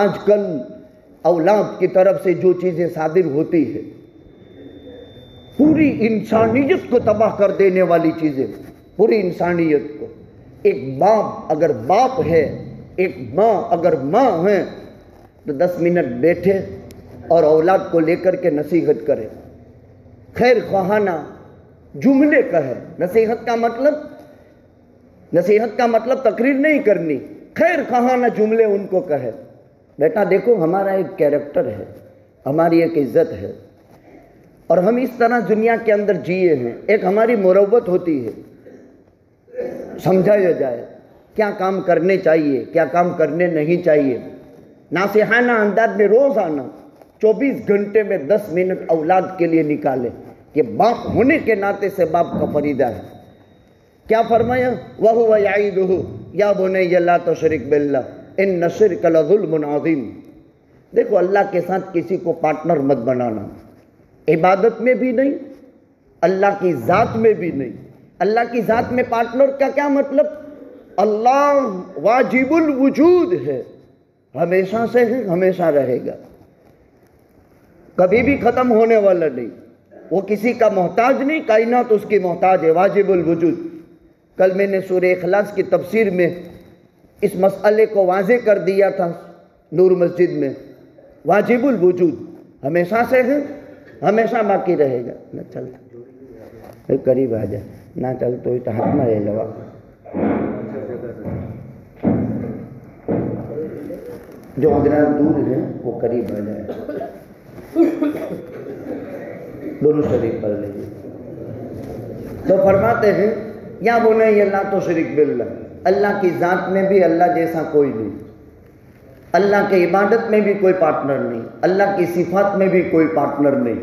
آج کل اولاد کی طرف سے جو چیزیں صادر ہوتی ہے، پوری انسانیت کو تباہ کر دینے والی چیزیں، پوری انسانیت کو۔ ایک باپ اگر باپ ہے، ایک ماں اگر ماں ہے، تو 10 منٹ بیٹھے اور اولاد کو لے کر کے نصیحت کرے، خیر خواہانہ جملے کہے۔ نصیحت کا مطلب تقریر نہیں کرنی، خیر خواہانہ جملے ان کو کہے۔ بیٹا دیکھو ہمارا ایک کیریکٹر ہے، ہماری ایک عزت ہے، اور ہم اس طرح دنیا کے اندر جیے ہیں۔ ایک ہماری مروت ہوتی ہے، سمجھایا جائے کیا کام کرنے چاہیے، کیا کام کرنے نہیں چاہیے۔ ناصحانہ انداز میں روزانہ 24 گھنٹے میں 10 منٹ اولاد کے لیے نکالے۔ یہ باپ ہونے کے ناطے سے باپ کا فریضہ ہے۔ کیا فرمایا؟ وَهُوَ يَعِدُهُ يَا بُنَيَّ لَا تُشْرِكْ بِاللَّهِ إِنَّ الشِّرْكَ لَظُلْمٌ عَظِيمٌ۔ دیکھو اللہ کے ساتھ کسی کو پارٹنر مت بنانا، عبادت میں بھی نہیں، اللہ کی ذات میں بھی نہیں۔ اللہ کی ذات میں پارٹنر کا کیا مطلب؟ اللہ واجب الوجود ہے، ہمیشہ سے ہے، ہمیشہ رہے گا، کبھی بھی ختم ہونے والا نہیں۔ وہ کسی کا محتاج نہیں، کائنات اس کی محتاج ہے، واجب الوجود۔ کل میں نے سورہ اخلاص کی تفسیر میں اس مسئلے کو واضح کر دیا تھا۔ نور مسجد میں واجب الوجود ہمیشہ سے ہے، ہمیشہ باقی رہے گا. نہ چل قریب آ جائے، نہ چل تو ہاتھ میں لے لو. جو حضرات دور ہیں وہ قریب آ جائے. دونوں شریک پڑھ لیجیے. تو فرماتے ہیں یا بنی لا تشرک باللہ، اللہ کی ذات میں بھی اللہ جیسا کوئی نہیں، اللہ کی عبادت میں بھی کوئی پارٹنر نہیں، اللہ کی صفات میں بھی کوئی پارٹنر نہیں،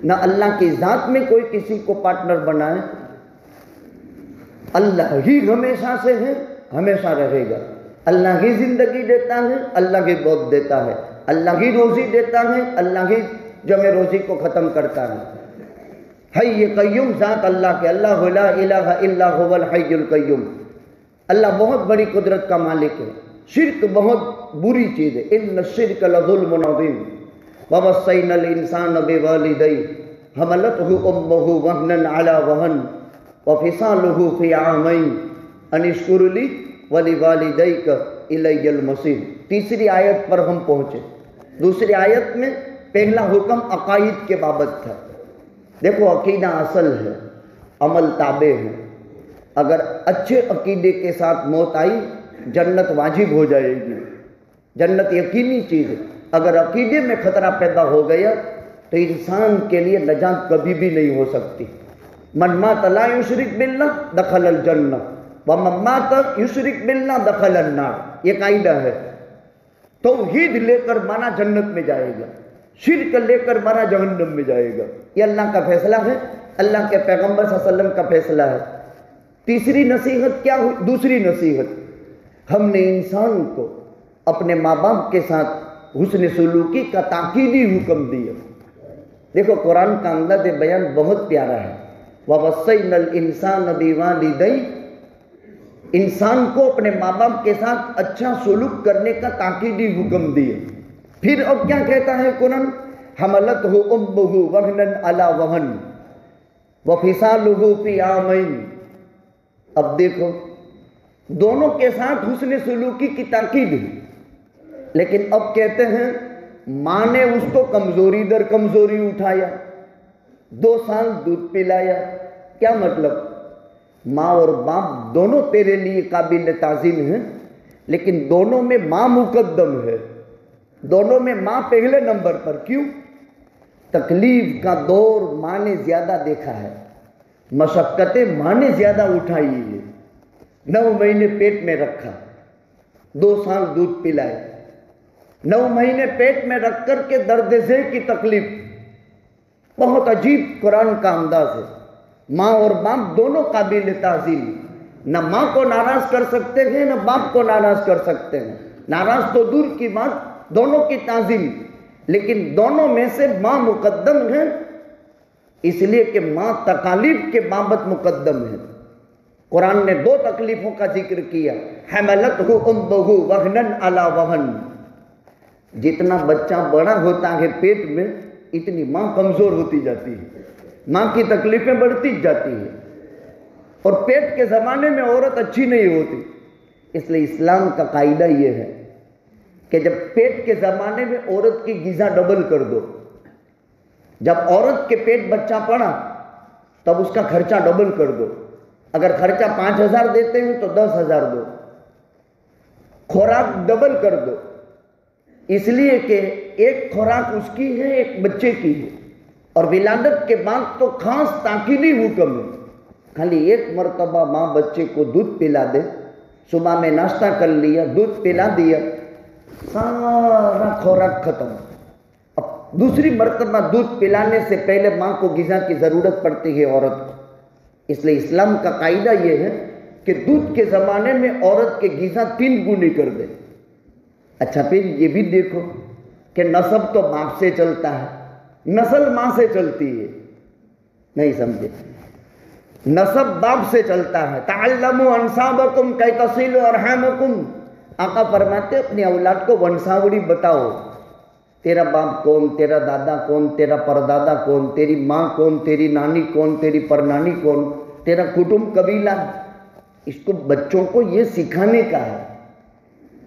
نہ اللہ کی ذات میں کوئی کسی کو پارٹنر بنائے. اللہ ہی ہمیشہ سے ہے، ہمیشہ رہے گا. اللہ ہی زندگی دیتا ہے، اللہ ہی موت دیتا ہے، اللہ ہی روزی دیتا ہے، اللہ ہی جمع روزی کو ختم کرتا ہے. حی قیوم ذات اللہ کے، اللہ لا الہ الا هو الحی القیوم. اللہ بہت بڑی قدرت کا مالک ہے. شرک بہت بری چیز ہے. ان الشرک لظلم عظیم ووصینا الانسان بوالدیہ حملته امه وهنا على وهن وفصاله في عامین ان اشکر لی ولوالدیک الی المصیر. تیسری آیت پر ہم پہنچے. دوسری آیت میں پہلا حکم عقائد کے بابت تھا. دیکھو عقیدہ اصل ہے، عمل تابع ہے. اگر اچھے عقیدے کے ساتھ موت آئی جنت واجب ہو جائے گی. جنت یقینی چیز ہے. اگر عقیدے میں خطرہ پیدا ہو گیا تو انسان کے لیے نجات کبھی بھی نہیں ہو سکتی. من مات لا یشرک باللہ دخل الجنہ ومن مات یشرک باللہ دخل النار. یہ قاعدہ ہے. توحید لے کر مانا جنت میں جائے گا، شرک لے کر مانا جہنم میں جائے گا. یہ اللہ کا فیصلہ ہے، اللہ کے پیغمبر صلی اللہ علیہ وسلم کا فیصلہ ہے. تیسری نصیحت کیا ہوئی؟ دوسری نصیحت، ہم نے انسان کو اپنے ماں باپ کے ساتھ حسن سلوکی کا تاکیدی حکم دیا. دیکھو قرآن کا انداز بیان بہت پیارا ہے. وَوَصَّيْنَا الْإِنسَانَ بِوَالِدَيْهِ، انسان کو اپنے ماں باپ کے ساتھ اچھا سلوک کرنے کا تاکیدی حکم دیا. پھر اب کیا کہتا ہے قرآن؟ حملتہ امہ وہنا علی وہن وفصالہ فی عامین. اب دیکھو دونوں کے ساتھ حسن سلوکی کی تاکید ہے، لیکن اب کہتے ہیں ماں نے اس کو کمزوری در کمزوری اٹھایا، 2 سال دودھ پلایا. کیا مطلب؟ ماں اور باپ دونوں تیرے لیے قابل تعظیم ہیں، لیکن دونوں میں ماں مقدم ہے، دونوں میں ماں پہلے نمبر پر. کیوں؟ تکلیف کا دور ماں نے زیادہ دیکھا ہے، مشقتیں ماں نے زیادہ اٹھائی ہے. 9 مہینے پیٹ میں رکھا، 2 سال دودھ پلائے، 9 مہینے پیٹ میں رکھ کر کے درد ذیل کی تکلیف. بہت عجیب قرآن کا انداز ہے. ماں اور باپ دونوں قابل تعظیم. نہ ماں کو ناراض کر سکتے ہیں نہ باپ کو ناراض کر سکتے ہیں. ناراض تو دور کی بات، دونوں کی تعظیم. لیکن دونوں میں سے ماں مقدم ہے، اس لیے کہ ماں تکالیف کے بابت مقدم ہے. قرآن نے 2 تکلیفوں کا ذکر کیا. حملتہ امہ وہنا علی وہن. جتنا بچہ بڑا ہوتا ہے پیٹ میں اتنی ماں کمزور ہوتی جاتی ہے، ماں کی تکلیفیں بڑھتی جاتی ہیں. اور پیٹ کے زمانے میں عورت اچھی نہیں ہوتی. اس لیے اسلام کا قاعدہ یہ ہے کہ جب پیٹ کے زمانے میں عورت کی غذا ڈبل کر دو. جب عورت کے پیٹ بچہ پڑا تب اس کا خرچہ ڈبل کر دو. اگر خرچہ 5,000 دیتے ہیں تو 10,000 دو. خوراک ڈبل کر دو، اس لیے کہ ایک خوراک اس کی ہے، ایک بچے کی ہے. اور ولادت کے بعد تو خاص تاکیدی حکم ہے. خالی ایک مرتبہ ماں بچے کو دودھ پلا دے، صبح میں ناشتہ کر لیا، دودھ پلا دیا، سارا خوراک ختم. اب دوسری مرتبہ دودھ پلانے سے پہلے ماں کو غذا کی ضرورت پڑتی ہے عورت کو. اس لیے اسلام کا قاعدہ یہ ہے کہ دودھ کے زمانے میں عورت کے غذا 3 گنی کر دے. اچھا پھر یہ بھی دیکھو کہ نسب تو باپ سے چلتا ہے، نسل ماں سے چلتی ہے. نہیں سمجھے؟ نسب باپ سے چلتا ہے. تعلموا انسابکم کی تصلوا ارحامکم. آقا فرماتے اپنی اولاد کو ونساوڑی بتاؤ. تیرا باپ کون، تیرا دادا کون، تیرا پردادا کون، تیری ماں کون، تیری نانی کون، تیری پرنانی کون، تیرا کٹمب قبیلہ. اس کو بچوں کو یہ سکھانے کا ہے.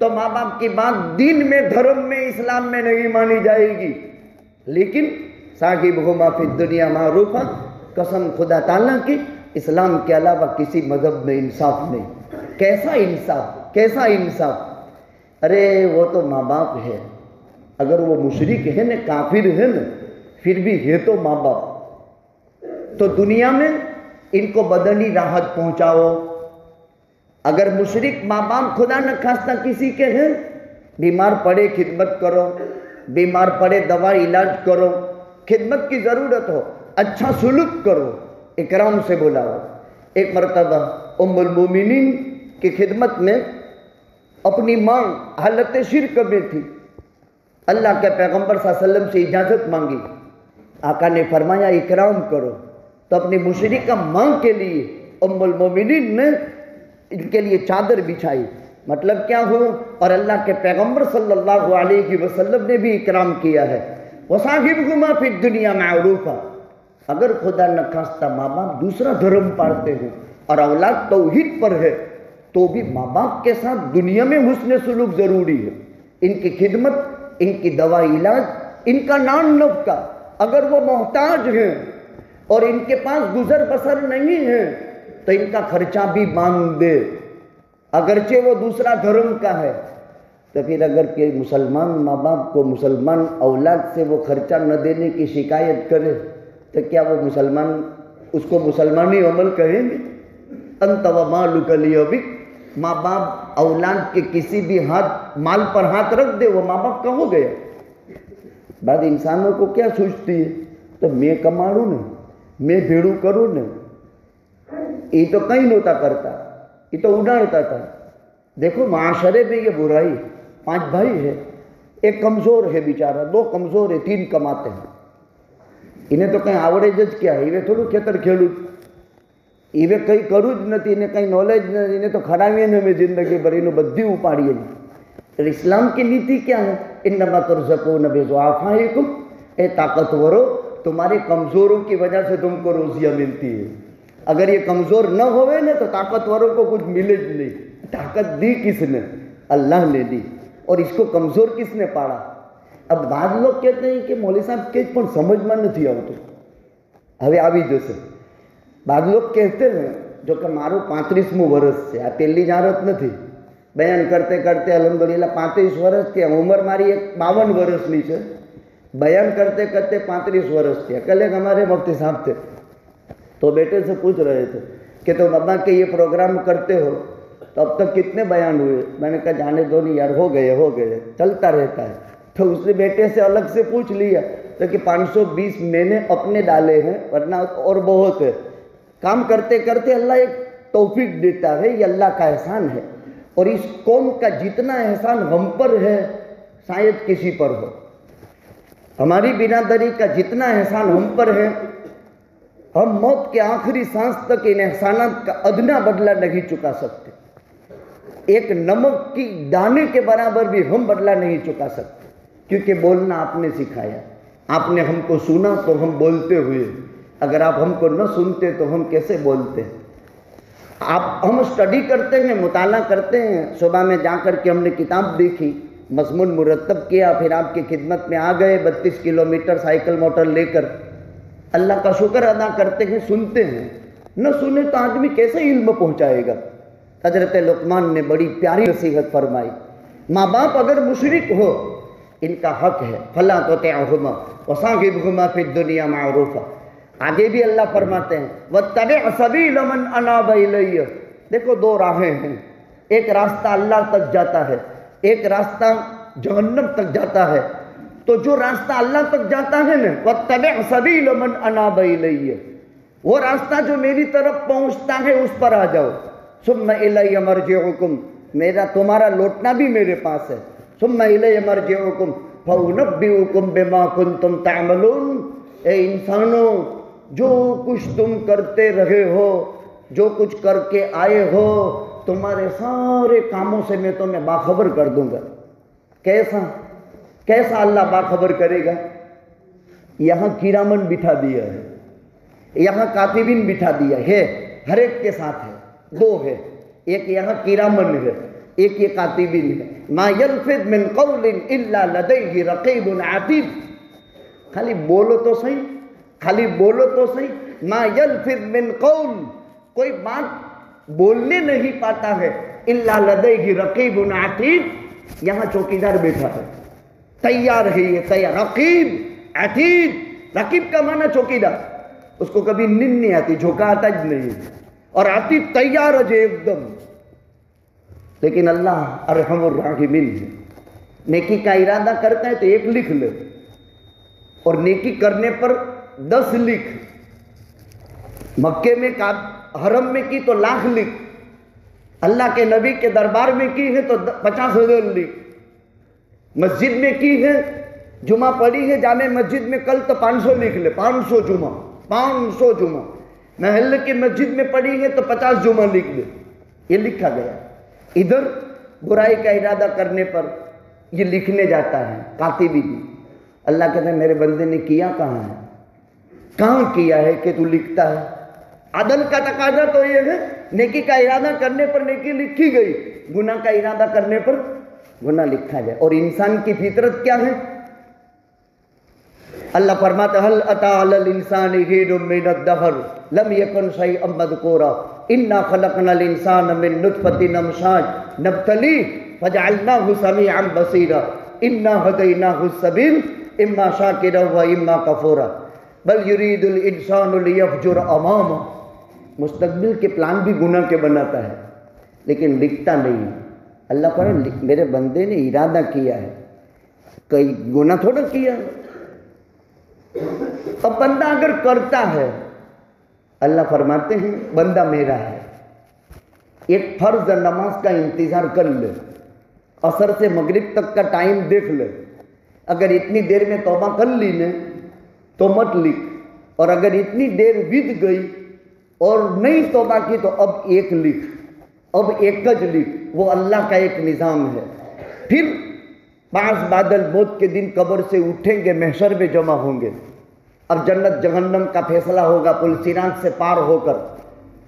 تو ماں باپ کی بات دین میں، دھرم میں، اسلام میں نہیں مانی جائے گی، لیکن صاحبہما فی الدنیا معروفا، قسم خدا تعالیٰ کی اسلام کے علاوہ کسی مذہب میں انصاف نہیں۔ کیسا انصاف، کیسا انصاف؟ ارے وہ تو ماں باپ ہے، اگر وہ مشرک ہے نا، کافر ہے نا، پھر بھی ہے تو ماں باپ۔ تو دنیا میں ان کو بدنی راحت پہنچاؤ۔ اگر مشرک ماں باپ خدا نہ خواستہ کسی کے ہیں، بیمار پڑے خدمت کرو، بیمار پڑے دوا علاج کرو، خدمت کی ضرورت ہو اچھا سلوک کرو، اکرام سے بلاؤ۔ ایک مرتبہ ام المومنین کی خدمت میں اپنی ماں حالت شرک میں تھی، اللہ کے پیغمبر صلی اللہ علیہ وسلم سے اجازت مانگی، آقا نے فرمایا اکرام کرو، تو اپنی مشرکہ ماں کے لیے ام المومنین نے ان کے لیے چادر بچھائی۔ مطلب کیا ہو؟ اور اللہ کے پیغمبر صلی اللہ علیہ وسلم نے بھی اکرام کیا ہے۔ وَصَاحِبْهُمَا فِي الدُّنْيَا مَعْرُوفًا۔ اگر خدا نخواستہ ماں باپ دوسرا دھرم پالتے ہیں اور اولاد توحید پر ہے، تو بھی ماں باپ کے ساتھ دنیا میں حسن سلوک ضروری ہے۔ ان کی خدمت، ان کی دوا علاج، ان کا نان نفقہ، اگر وہ محتاج ہیں اور ان کے پاس گزر بسر نہیں ہے تو ان کا خرچہ بھی باندھ دے، اگرچہ وہ دوسرا دھرم کا ہے۔ تو پھر اگر کہ مسلمان ماں باپ کو مسلمان اولاد سے وہ خرچہ نہ دینے کی شکایت کرے تو کیا وہ مسلمان اس کو مسلمانی عمل کہیں گے؟ انت ومالک لیابک، ماں باپ اولاد کے کسی بھی مال پر ہاتھ رکھ دے، وہ ماں باپ کا ہو گیا۔ بعد انسانوں کو کیا سوچتی ہے؟ تو میں کماڑوں نا، میں بھیڑوں کروں نا، یہ تو کہیں نوتا کرتا، یہ تو اڑاڑتا تھا۔ دیکھو معاشرے میں یہ برائی، 5 بھائی ہے، ایک کمزور ہے بیچارہ، 2 کمزور ہے، 3 کماتے ہیں، انہیں تو کہیں આવડે જ کیا ہے، یہ થોડું ખેતર ખેડૂત، یہ કંઈ કરું જ નથી, એને કંઈ નોલેજ નથી, એને તો ખરાવીએ ને અમે જિંદગી ભર એનું બધી ઉપાડીએ નહીં۔ تو اسلام کی نیتی کیا ہے؟ انما ترزقون بضعفائکم، اے طاقتورو تمہارے کمزوروں کی وجہ سے تم کو روزیاں ملتی ہے، اگر یہ کمزور نہ ہوئے نا تو طاقتوروں کو کچھ ملے જ نہیں۔ طاقت دی کس نے؟ اللہ نے دی، اور اس کو کمزور کس نے پاڑا؟ اب بعض لوگ کہتے ہیں کہ مولوی صاحب کہ પણ સમજમાં નથી આવતું، હવે આવી જશે۔ بعض لوگ کہتے ہیں جو کہ મારું 35મું વર્ષ છે، આ પહેલી જારત નથી، بیان کرتے کرتے الحمدللہ 35 વર્ષ થયા، ઉંમર મારી 52 વર્ષની છે، بیان کرتے کرتے 35 વર્ષ થયા۔ کل ایک ہمارے مفتی صاحب تھے تو بیٹے سے پوچھ رہے تھے کہ تم ابا کہ یہ پروگرام کرتے ہو تو اب تک کتنے بیان ہوئے؟ میں نے کہا جانے دو نہیں یار، ہو گئے، چلتا رہتا ہے۔ تو اس نے بیٹے سے الگ سے پوچھ لیا تو کہ 520 میں نے اپنے ڈالے ہیں، ورنہ اور بہت ہے۔ کام کرتے کرتے اللہ ایک توفیق دیتا ہے، یہ اللہ کا احسان ہے، اور اس قوم کا جتنا احسان ہم پر ہے شاید کسی پر ہو۔ ہماری برادری کا جتنا احسان ہم پر ہے، ہم موت کے آخری سانس تک ان احسانات کا ادنا بدلہ نہیں چکا سکتے، ایک نمک کی دانے کے برابر بھی ہم بدلہ نہیں چکا سکتے، کیونکہ بولنا آپ نے سکھایا، آپ نے ہم کو سنا تو ہم بولتے ہوئے، اگر آپ ہم کو نہ سنتے تو ہم کیسے بولتے؟ ہم اسٹڈی کرتے ہیں، مطالعہ کرتے ہیں، صبح میں جا کر کے ہم نے کتاب دیکھی، مضمون مرتب کیا، پھر آپ کی خدمت میں آ گئے 32 کلومیٹر سائیکل موٹر لے کر، اللہ کا شکر ادا کرتے ہیں، سنتے ہیں۔ نہ سنے تو آدمی کیسے علم پہنچائے گا؟ حضرت لقمان نے بڑی پیاری نصیحت فرمائی، ماں باپ اگر مشرک ہو ان کا حق ہے، فلا تطعهما وصاحبهما فی الدنیا معروفا۔ آگے بھی اللہ فرماتے ہیں واتبع سبیل من اناب الی، دیکھو 2 راہیں ہیں، ایک راستہ اللہ تک جاتا ہے، ایک راستہ جہنم تک جاتا ہے۔ تو جو راستہ اللہ تک جاتا ہے نا، واتبع سبیل من اناب الی، وہ راستہ جو میری طرف پہنچتا ہے اس پر آ جاؤ۔ ثم الی مرجعکم، میرا تمہارا لوٹنا بھی میرے پاس ہے۔ ثم الی مرجعکم فانبئکم بما کنتم تعملون، اے انسانوں جو کچھ تم کرتے رہے ہو، جو کچھ کر کے آئے ہو، تمہارے سارے کاموں سے میں تمہیں باخبر کر دوں گا۔ کیسا اللہ باخبر کرے گا؟ یہاں کرامن بٹھا دیا ہے، یہاں کاتبین بٹھا دیا ہے، ہر ایک کے ساتھ ہے، 2 ہے، ایک یہاں کرامن ہے، ایک یہ کاتبین ہے۔ ما یلفظ من قول الا لدیہ رقیب عتید. خالی بولو تو صحیح، خالی بولو تو صحیح. ما یلفظ من قول، کوئی بات بولنے نہیں پاتا ہے، الا لدیہ رقیب عتید، یہاں چوکیدار بیٹھا ہے، تیار ہے یہ، تیار. رقیب عتید، رقیب کا معنی چوکیدار، اس کو کبھی نیند نہیں آتی، جھکاتا ہی نہیں، اور عتید تیار ہے ایک دم. لیکن اللہ ارحم الراحمین ہے، نیکی کا ارادہ کرتا ہے تو ایک لکھ لے، اور نیکی کرنے پر 10 لکھ. مکے میں حرم میں کی تو 1,00,000 لکھ، اللہ کے نبی کے دربار میں کی ہے تو 50,000 لکھ. مسجد میں کی ہے، جمعہ پڑھی ہے جامع مسجد میں کل تو 500 لکھ لے. 500 جمعہ، 500 جمعہ. محلے کی مسجد میں پڑھی ہے تو 50 جمعہ لکھ لے. یہ لکھا گیا. ادھر برائی کا ارادہ کرنے پر یہ لکھنے جاتا ہے کاتبی بھی. اللہ کہتے ہیں میرے بندے نے کیا کہاں ہے، کہاں کیا ہے کہ تو لکھتا ہے. عدل کا تقاضا تو یہ ہے، نیکی کا ارادہ کرنے پر نیکی لکھی گئی، گناہ کا ارادہ کرنے پر گناہ لکھا جائے. اور انسان کی فطرت کیا ہے؟ اللہ فرماتا ہے هل اتى على الانسان حين من الدهر لم يكن شيئا مذكورا انا خلقنا الانسان من نطفة امشاج نبتليه فجعلناه سميعا بصيرا انا هديناه السبيل اما شاكرا واما كفورا بل يريد الانسان ليفجر امامه. مستقبل کے پلان بھی گناہ کے بناتا ہے لیکن لکھتا نہیں. اللہ پر میرے بندے نے ارادہ کیا ہے، کئی گناہ تھوڑا کیا. اب بندہ اگر کرتا ہے، اللہ فرماتے ہیں بندہ میرا ہے. ایک فرض نماز کا انتظار کر لے، عصر سے مغرب تک کا ٹائم دیکھ لے. اگر اتنی دیر میں توبہ کر لی نے تو مت لکھ، اور اگر اتنی دیر بیت گئی اور نہیں توبہ کی تو اب ایک لکھ، اب ایک گج لکھ. وہ اللہ کا ایک نظام ہے. پھر بعد الموت کے دن قبر سے اٹھیں گے، محشر میں جمع ہوں گے. اب جنت جہنم کا فیصلہ ہوگا پل صراط سے پار ہو کر.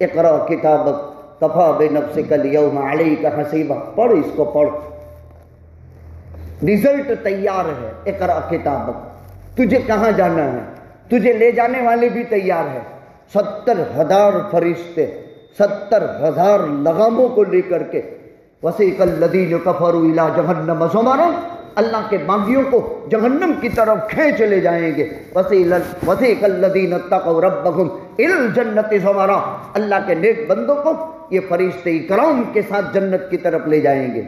اقرا کتابک کفا بنفسک الیوم علیک حسیبا. پڑھ، اس کو پڑھ، رزلٹ تیار ہے. اقرا کتابک، تجھے کہاں جانا ہے، تجھے لے جانے والے بھی تیار ہے. 70,000 فرشتے، 70,000 لغاموں کو لے کر کے وسیق الذین کفروا الی جہنم زمرا، اللہ کے باغیوں کو جہنم کی طرف کھینچ لے جائیں گے. وسیق الذین اتقوا ربهم الی الجنۃ زمرا، اللہ کے نیک بندوں کو یہ فرشتے اکرام کے ساتھ جنت کی طرف لے جائیں گے.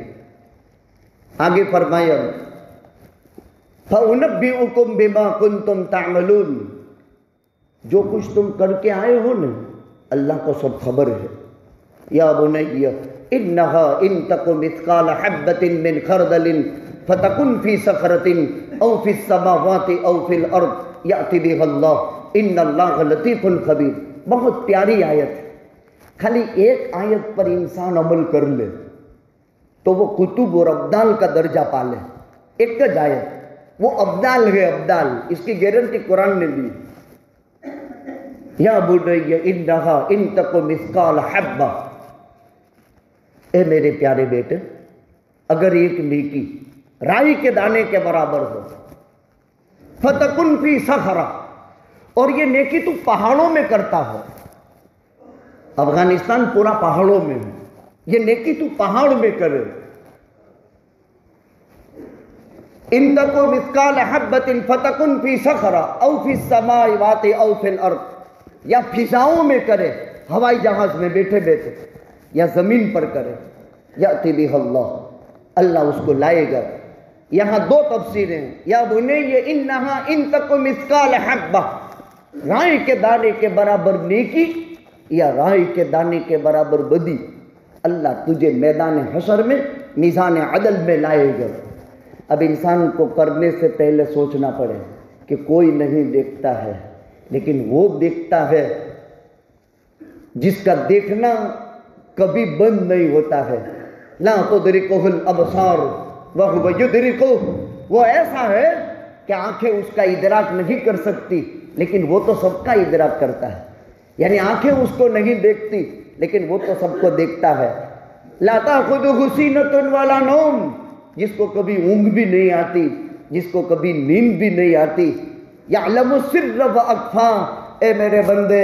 آگے فرمایا فَأُنَبِّئُكُم بِمَا كُنتُمْ تَعْمَلُونَ، جو کچھ تم کر کے آئے ہو نا اللہ کو سب خبر ہے. یا بنی انها ان تک مثقال حبۃ من خردل فتکن فی صخرۃ او فی السماوات او فی الارض یأتی بها اللہ ان اللہ لطیف خبیر. بہت پیاری آیت ہے. خالی ایک آیت پر انسان عمل کر لے تو وہ کتب اور ابدال کا درجہ پا لے. ایک گج آیت، وہ ابدال ہے، ابدال. اس کی گارنٹی قرآن نے دی. یا بنی انہا ان تک مثقال حبہ، اے میرے پیارے بیٹے، اگر ایک نیکی رائی کے دانے کے برابر ہو، فتکن فی صخرہ، اور یہ نیکی تو پہاڑوں میں کرتا ہو. افغانستان پورا پہاڑوں میں ہے، یہ نیکی تو پہاڑ میں کرے. ان تکو مثقال حبۃ فتکن فی صخرہ او فی السماوات او فی الارض، یا فضاؤں میں کرے، ہوائی جہاز میں بیٹھے بیٹھے، یا زمین پر کرے. یأتی بہ اللہ، اللہ اس کو لائے گا. یہاں دو تفسیریں ہیں. یا بنی انہا ان تک مثقال حبہ، رائی کے دانے کے برابر نیکی یا رائی کے دانے کے برابر بدی، اللہ تجھے میدان حشر میں میزان عدل میں لائے گا. اب انسان کو کرنے سے پہلے سوچنا پڑے کہ کوئی نہیں دیکھتا ہے، لیکن وہ دیکھتا ہے جس کا دیکھنا کبھی بند نہیں ہوتا ہے. لا تدرکہ الابصار وہو یدرکہ، وہ ایسا ہے کہ آنکھیں اس کا ادراک نہیں کر سکتی لیکن وہ تو سب کا ادراک کرتا ہے. یعنی آنکھیں اس کو نہیں دیکھتی لیکن وہ تو سب کو دیکھتا ہے. لا تأخذہ سینۃ ولا نوم، جس کو کبھی اونگ بھی نہیں آتی، جس کو کبھی نیند بھی نہیں آتی. یعلم السر و اخفا، اے میرے بندے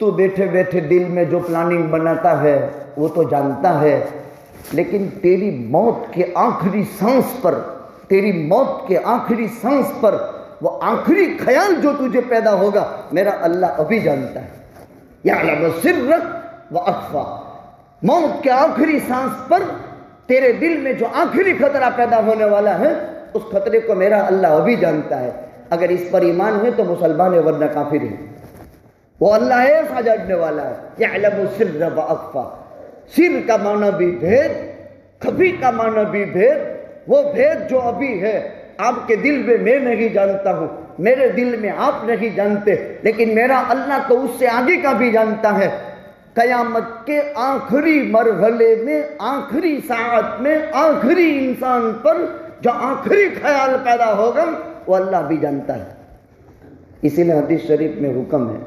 تو بیٹھے بیٹھے دل میں جو پلاننگ بناتا ہے وہ تو جانتا ہے، لیکن تیری موت کے آخری سانس پر، تیری موت کے آخری سانس پر وہ آخری خیال جو تجھے پیدا ہوگا میرا اللہ ابھی جانتا ہے. یعلم السر و اخفا، موت کے آخری سانس پر تیرے دل میں جو آخری خطرہ پیدا ہونے والا ہے اس خطرے کو میرا اللہ ابھی جانتا ہے. اگر اس پر ایمان ہے تو مسلمان ہے، ورنہ کافر ہے. وہ اللہ ایسا جاننے والا ہے. یعلم السر و اخفا، سر کا معنی بھی بھید، خفی کا معنی بھی بھید. وہ بھید جو ابھی ہے آپ کے دل میں میں نہیں جانتا ہوں، میرے دل میں آپ نہیں جانتے، لیکن میرا اللہ تو اس سے آگے کا بھی جانتا ہے. قیامت کے آخری مرحلے میں، آخری ساعت میں، آخری انسان پر جو آخری خیال پیدا ہوگا وہ اللہ بھی جانتا ہے. اسی لیے حدیث شریف میں حکم ہے،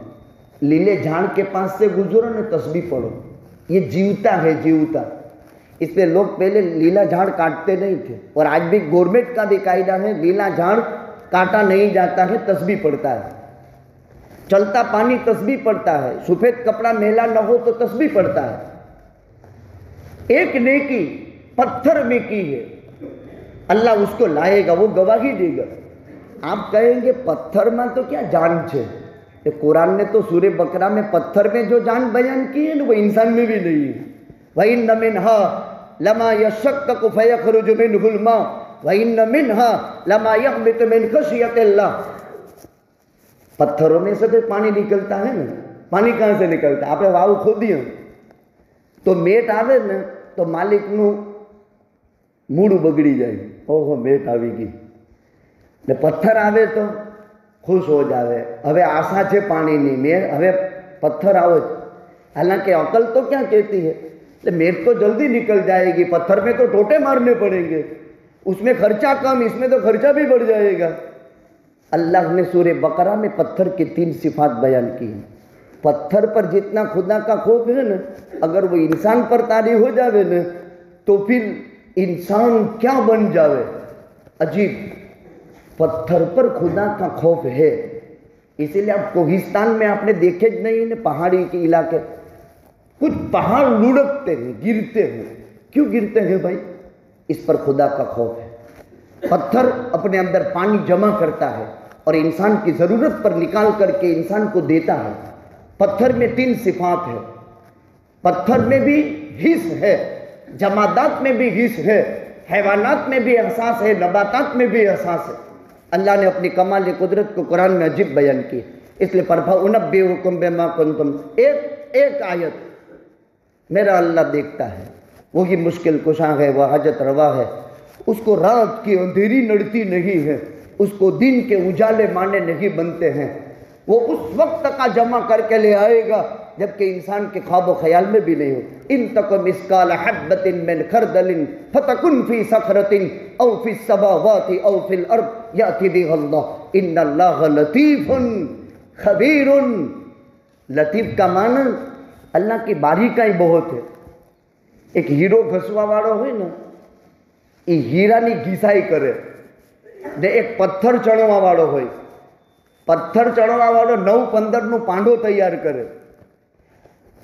لیلے جھاڑ کے پاس سے گزرو نہ تسبیح پڑھو. یہ جیوتا ہے، جیوتا. اس پہ لوگ پہلے لیلا جھاڑ کاٹتے نہیں تھے، اور آج بھی گورنمنٹ کا بھی قاعدہ ہے لیلا جھاڑ کاٹا نہیں جاتا ہے، تسبیح پڑھتا ہے. چلتا پانی تسبیح پڑھتا ہے، سفید کپڑا میلا نہ ہو تو تسبیح پڑھتا ہے. ایک نیکی پتھر میں کی ہے، اللہ اس کو لائے گا، وہ گواہی دے گا. آپ کہیں گے پتھر میں تو کیا جان چھے؟ قرآن نے تو سورہ بقرہ میں پتھر میں جو جان بیان کی ہے وہ انسان میں بھی نہیں ہے. وَإِنَّ مِنْهَا لَمَا يَشَّقَّقُ فَيَخْرُجُ مِنْهُ الْمَاءُ وَإِنَّ مِنْهَا لَمَا يَهْبِطُ مِنْ خَشْيَةِ اللَّهِ. پتھروں میں سے تو پانی نکلتا ہے نا. پانی کہاں سے نکلتا ہے؟ آپ نے واؤ کھودی ہیں تو میٹ آوے نا تو مالک نو موڑ بگڑی جائے، اوہو میٹ آوی گی. نے پتھر آوے تو خوش ہو جاوے، ہوے آسا چھے پانی نہیں، میٹ ہوے پتھر آوے. حالانکہ عقل تو کیا کہتی ہے، میٹ تو جلدی نکل جائے گی، پتھر میں تو ٹوٹے مارنے پڑیں گے، اس میں خرچہ کم، اس میں تو خرچہ بھی بڑھ جائے گا. اللہ نے سورہ بقرہ میں پتھر کی 3 صفات بیان کی ہیں. پتھر پر جتنا خدا کا خوف ہے نا، اگر وہ انسان پر طاری ہو جاوے نا تو پھر انسان کیا بن جاوے. عجیب، پتھر پر خدا کا خوف ہے. اسی لیے اب کوہستان میں آپ نے دیکھے نہیں نا، پہاڑی کے علاقے کچھ پہاڑ لڑکتے ہیں، گرتے ہیں. کیوں گرتے ہیں بھائی؟ اس پر خدا کا خوف ہے. پتھر اپنے اندر پانی جمع کرتا ہے اور انسان کی ضرورت پر نکال کر کے انسان کو دیتا ہے. پتھر میں 3 صفات ہے. پتھر میں بھی حس ہے، جمادات میں بھی حس ہے، حیوانات میں بھی احساس ہے، نباتات میں بھی احساس ہے. اللہ نے اپنی کمال قدرت کو قرآن میں عجیب بیان کی. اس لیے فَأُنَبِّئُكُم بِمَا كُنتُم، ایک آیت میرا اللہ دیکھتا ہے. وہی مشکل کشا ہے، وہ حاجت روا ہے. اس کو رات کی اندھیری نڑتی نہیں ہے، اس کو دن کے اجالے مانے نہیں بنتے ہیں. وہ اس وقت کا جمع کر کے لے آئے گا جبکہ انسان کے خواب و خیال میں بھی نہیں ہو. ان تک مسکال حبۃ من خردل فتکن فی صخرۃ او فی السماوات او فی الارض یاتی بها اللہ ان اللہ لطیف خبیر. لطیف کا معنی اللہ کی باریکائی بہت ہے. ایک ہیرو گھسوا واળો હોય ને એ હીરાની ઘીસાઈ કરે ને એક પથ્થર ચણવા વાળો હોય, પથ્થર ચણવા વાળો 9-15 નું પાંડો તૈયાર કરે.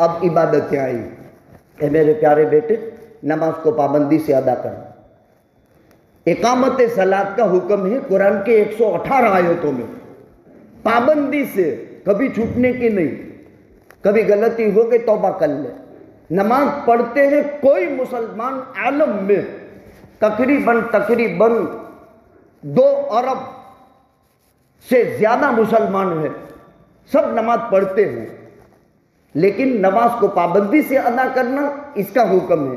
اب عبادتیں آئی. اے میرے پیارے بیٹے، نماز کو پابندی سے ادا کرنا. اقامت صلاۃ کا حکم ہے قرآن کے 118 آیتوں میں. پابندی سے، کبھی چھوٹنے کی نہیں. کبھی غلطی ہو گئی توبہ کر لے. نماز پڑھتے ہیں کوئی مسلمان عالم میں تقریباً 2 ارب سے زیادہ مسلمان ہیں، سب نماز پڑھتے ہیں. لیکن نماز کو پابندی سے ادا کرنا اس کا حکم ہے،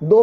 2,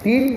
3,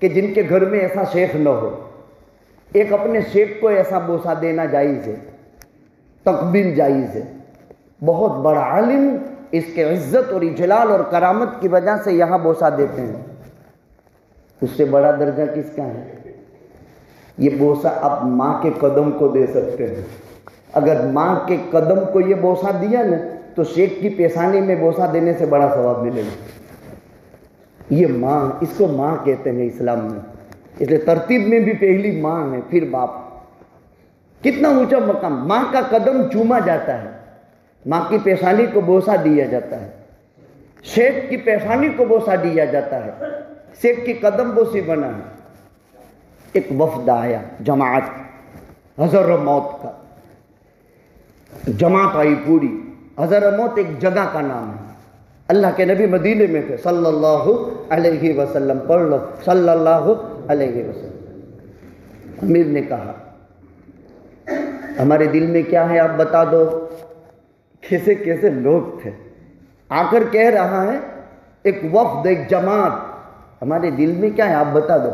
کہ جن کے گھر میں ایسا شیخ نہ ہو، ایک اپنے شیخ کو ایسا بوسہ دینا جائز ہے، تقبیل جائز ہے۔ بہت بڑا عالم اس کے عزت اور اجلال اور کرامت کی وجہ سے یہاں بوسہ دیتے ہیں، اس سے بڑا درجہ کس کا ہے؟ یہ بوسہ آپ ماں کے قدم کو دے سکتے ہیں۔ اگر ماں کے قدم کو یہ بوسہ دیا نا تو شیخ کی پیشانی میں بوسہ دینے سے بڑا ثواب ملے گا۔ یہ ماں، اس کو ماں کہتے ہیں اسلام میں، اس لیے ترتیب میں بھی پہلی ماں ہے، پھر باپ۔ کتنا اونچا مقام، ماں کا قدم چوما جاتا ہے، ماں کی پیشانی کو بوسہ دیا جاتا ہے، شیخ کی پیشانی کو بوسہ دیا جاتا ہے، شیخ کی قدم بوسی بنا ہے۔ ایک وفد آیا، جماعت حضرموت کا، جماعت آئی پوری۔ حضرموت ایک جگہ کا نام ہے، اللہ کے نبی مدینے میں تھے صلی اللہ علیہ وسلم، پڑھ لو صلی اللہ علیہ وسلم۔ امیر نے کہا ہمارے دل میں کیا ہے آپ بتا دو۔ کیسے کیسے لوگ تھے، آ کر کہہ رہا ہے ایک وفد، ایک جماعت، ہمارے دل میں کیا ہے آپ بتا دو۔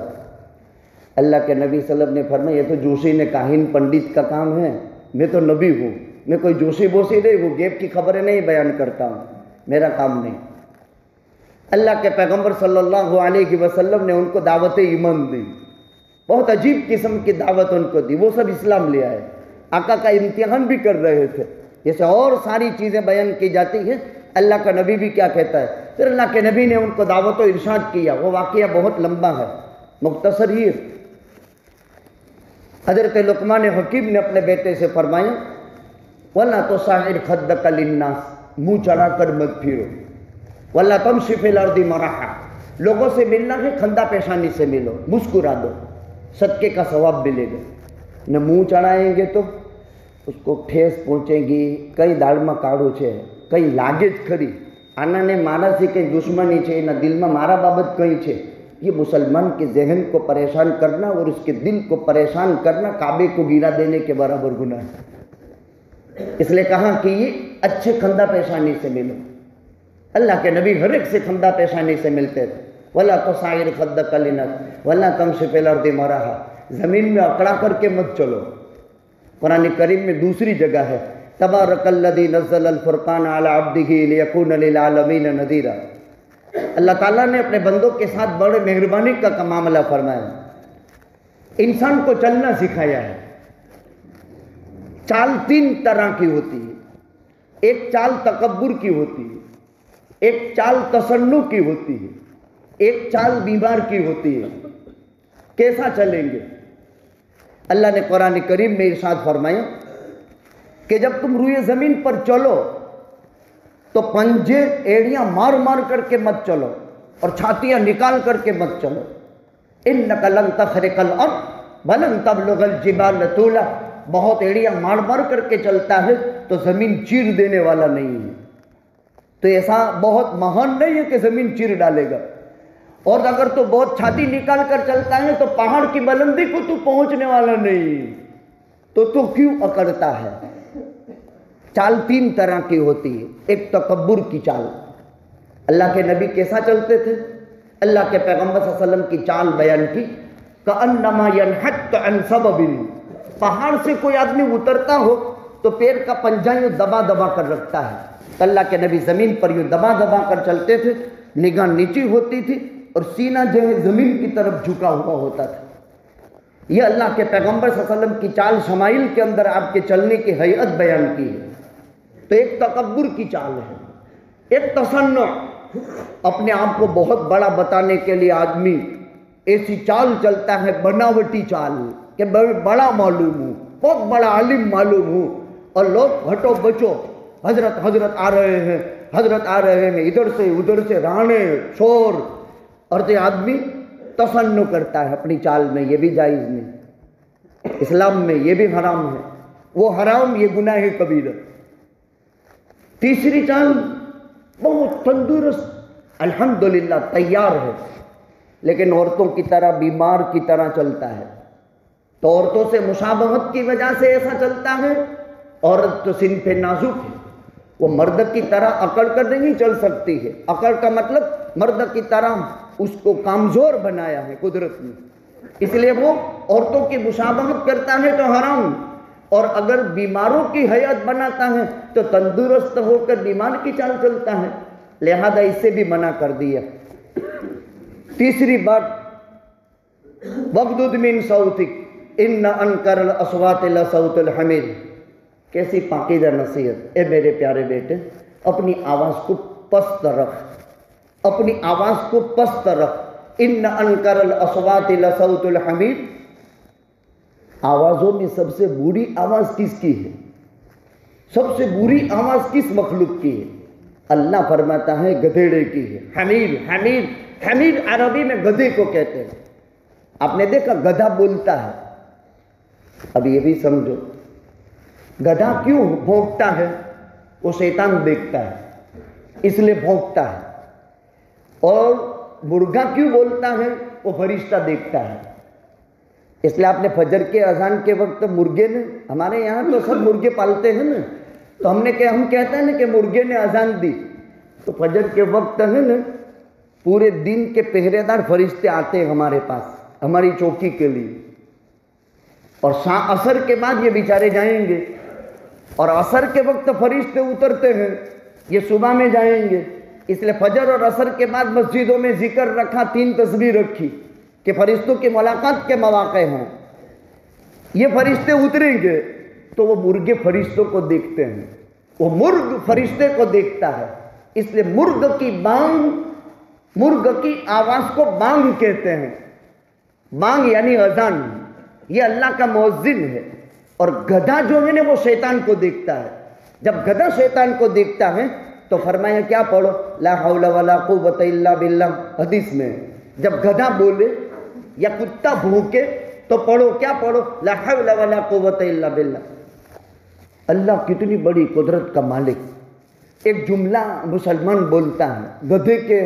اللہ کے نبی صلی اللہ علیہ وسلم نے فرمایا یہ تو جوشی نے کاہن پنڈت کا کام ہے، میں تو نبی ہوں، میں کوئی جوشی بوسی نہیں ہوں، غیب کی خبریں نہیں بیان کرتا ہوں، میرا کام نہیں۔ اللہ کے پیغمبر صلی اللہ علیہ وسلم نے ان کو دعوت ایمان دی، بہت عجیب قسم کی دعوت ان کو دی، وہ سب اسلام لے آئے۔ آقا کا امتحان بھی کر رہے تھے، جیسے اور ساری چیزیں بیان کی جاتی ہیں، اللہ کا نبی بھی کیا کہتا ہے۔ پھر اللہ کے نبی نے ان کو دعوت و ارشاد کیا، وہ واقعہ بہت لمبا ہے، مختصر ہی ہے۔ حضرت لقمان حکیم نے اپنے بیٹے سے فرمایا وَلَا تُصَعِّرْ خَدَّكَ لِلنَّاسِ، منہ چڑھا کر مت پھرو، وَلَا تَمْشِ فِي الْأَرْضِ مَرَحًا، لوگوں سے ملنا ہے خندہ پیشانی سے ملو، مسکرا دو، صدقے کا ثواب ملے گا۔ نہ منہ چڑھائیں گے تو اس کو ٹھیس پہنچے گی، کئی દાળમાં કાળું છે، કઈ લાગે જ ખરી، આનાને મારાથી કંઈ દુશ્મની છે، એના દિલમાં મારા બાબત કંઈ છે۔ یہ مسلمان کے ذہن کو پریشان کرنا اور اس کے دل کو پریشان کرنا کعبے کو گرا دینے کے برابر گناہ ہے۔ اس لیے کہا کہ یہ اچھے خندہ پیشانی سے ملو۔ اللہ کے نبی ہر ایک سے خندہ پیشانی سے ملتے تھے۔ وَلَا تُصَعِّرْ خَدَّكَ لِلنَّاسِ وَلَا تَمْشِ فِي الْأَرْضِ مَرَحًا، زمین میں اکڑا کر کے مت چلو۔ قرآن کریم میں دوسری جگہ ہے تبارک الذی نزل الفرقان علی عبدہ لیکون للعالمین نذیرا۔ اللہ تعالیٰ نے اپنے بندوں کے ساتھ بڑے مہربانی کا معاملہ فرمایا، انسان کو چلنا سکھایا ہے۔ چال تین طرح کی ہوتی ہے، ایک چال تکبر کی ہوتی ہے، ایک چال تصنع کی ہوتی ہے، ایک چال بیمار کی ہوتی ہے۔ کیسا چلیں گے؟ اللہ نے قرآن کریم میں ارشاد فرمایا کہ جب تم روئے زمین پر چلو تو پنجے ایڑیاں مار مار کر کے مت چلو اور چھاتیاں نکال کر کے مت چلو۔ اِنَّكَ لَن تَخْرِقَ الْأَرْضَ وَلَن تَبْلُغَ الْجِبَالَ طُولًا، بہت ایڑیاں مار مار کر کے چلتا ہے تو زمین چیر دینے والا نہیں ہے، تو ایسا بہت مہان نہیں ہے کہ زمین چیر ڈالے گا۔ اور اگر تو بہت چھاتی نکال کر چلتا ہے تو پہاڑ کی بلندی کو تو پہنچنے والا نہیں، تو کیوں اکڑتا ہے؟ چال تین طرح کی ہوتی ہے۔ ایک تکبر کی چال، اللہ کے نبی کیسا چلتے تھے؟ اللہ کے پیغمبر صلی اللہ علیہ وسلم کی چال بیان کی، کأنما ينحت عن سبب، پہاڑ سے کوئی آدمی اترتا ہو تو پیر کا پنجہ یوں دبا دبا کر رکھتا ہے، تو اللہ کے نبی زمین پر یوں دبا دبا کر چلتے تھے، نگاہ نیچی ہوتی تھی اور سینہ جو ہے زمین کی طرف جھکا ہوا ہوتا تھا۔ یہ اللہ کے پیغمبر صلی اللہ علیہ وسلم کی چال شمائل کے اندر آپ کے چلنے کی ہیئت بیان کی ہے۔ تو ایک تکبر کی چال ہے، ایک تصنع، اپنے آپ کو بہت بڑا بتانے کے لیے آدمی ایسی چال چلتا ہے، بناوٹی چال، کہ بڑا معلوم ہوں، بہت بڑا عالم معلوم ہوں، اور لوگ ہٹو بچو، حضرت حضرت آ رہے ہیں، حضرت آ رہے ہیں، ادھر سے رانے شور، اور تو آدمی تصنع کرتا ہے اپنی چال میں۔ یہ بھی جائز نہیں، اسلام میں یہ بھی حرام ہے، وہ حرام، یہ گناہ کبیرہ۔ تیسری چال بہت تندرست، الحمدللہ تیار ہے، لیکن عورتوں کی طرح بیمار کی طرح چلتا ہے۔ تو عورتوں سے مشابہت کی وجہ سے ایسا چلتا ہے۔ عورت تو صنف نازک ہے، وہ مرد کی طرح اکڑ کر نہیں چل سکتی ہے۔ اکڑ کا مطلب مرد کی طرح اس کو کمزور بنایا ہے قدرت نے، اس لیے وہ عورتوں کی مشابہت کرتا ہے تو حرام، اور اگر بیماروں کی حیات بناتا ہے تو تندرست ہو کر بیمار کی چال چلتا ہے، لہذا اس سے بھی منع کر دیا۔ تیسری بات، وَغْضُضْ مِنْ صَوْتِكَ إِنَّ أَنْكَرَ الْأَصْوَاتِ لَصَوْتُ الْحَمِيرِ۔ کیسی پاکیزہ نصیحت، اے میرے پیارے بیٹے، اپنی آواز کو پست رکھ، اپنی آواز کو پست رکھ۔ إِنَّ أَنْكَرَ الْأَصْوَاتِ لَصَوْتُ الْحَمِيرِ۔ آوازوں میں سب سے بری آواز کس کی ہے؟ سب سے بری آواز کس مخلوق کی ہے؟ اللہ فرماتا ہے گدھیڑے کی ہے۔ حمیر، حمیر، حمیر عربی میں گدھے کو کہتے ہیں۔ آپ نے دیکھا گدھا بولتا ہے؟ اب یہ بھی سمجھو، گدھا کیوں بھونکتا ہے؟ وہ شیطان دیکھتا ہے اس لیے بھونکتا ہے۔ اور مرغا کیوں بولتا ہے؟ وہ فرشتہ دیکھتا ہے۔ اس لیے آپ نے فجر کے اذان کے وقت مرغے نے، ہمارے یہاں تو سب مرغے پالتے ہیں نا، تو ہم کہتے ہیں نا کہ مرغے نے اذان دی، تو فجر کے وقت ہے نا پورے دن کے پہرے دار فرشتے آتے ہیں ہمارے پاس ہماری چوکی کے لیے، اور عصر کے بعد یہ بیچارے جائیں گے، اور عصر کے وقت فرشتے اترتے ہیں، یہ صبح میں جائیں گے۔ اس لیے فجر اور عصر کے بعد مسجدوں میں ذکر رکھا، 3 تسبیح رکھی کہ فرشتوں کی ملاقات کے مواقع ہیں۔ یہ فرشتے اتریں گے تو وہ مرغے فرشتوں کو دیکھتے ہیں، وہ مرغ فرشتے کو دیکھتا ہے، اس لیے مرغ کی آواز کو بانگ کہتے ہیں۔ بانگ یعنی اذان، یہ اللہ کا مؤذن ہے۔ اور گدھا جو ہے نا وہ شیطان کو دیکھتا ہے۔ جب گدھا شیطان کو دیکھتا ہے تو فرمایا کیا پڑھو؟ لا حول ولا قوت الا باللہ۔ حدیث میں جب گدھا بولے یا کتا بھونکے تو پڑھو، کیا پڑھو؟ لا حول ولا قوت الا باللہ۔ اللہ کتنی بڑی قدرت کا مالک۔ ایک جملہ مسلمان بولتا ہے گدھے کے